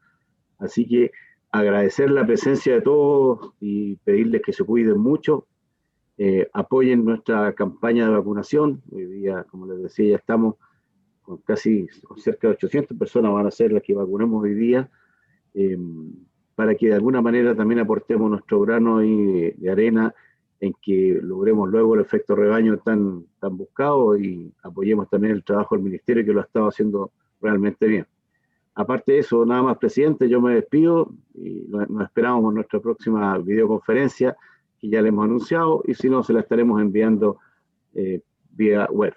así que agradecer la presencia de todos y pedirles que se cuiden mucho. Apoyen nuestra campaña de vacunación. Hoy día, como les decía, ya estamos con cerca de 800 personas van a ser las que vacunemos hoy día, para que de alguna manera también aportemos nuestro grano de arena en que logremos luego el efecto rebaño tan buscado, y apoyemos también el trabajo del ministerio, que lo ha estado haciendo realmente bien. Aparte de eso, nada más, presidente, yo me despido y nos esperamos en nuestra próxima videoconferencia, que ya le hemos anunciado, y si no, se la estaremos enviando vía web.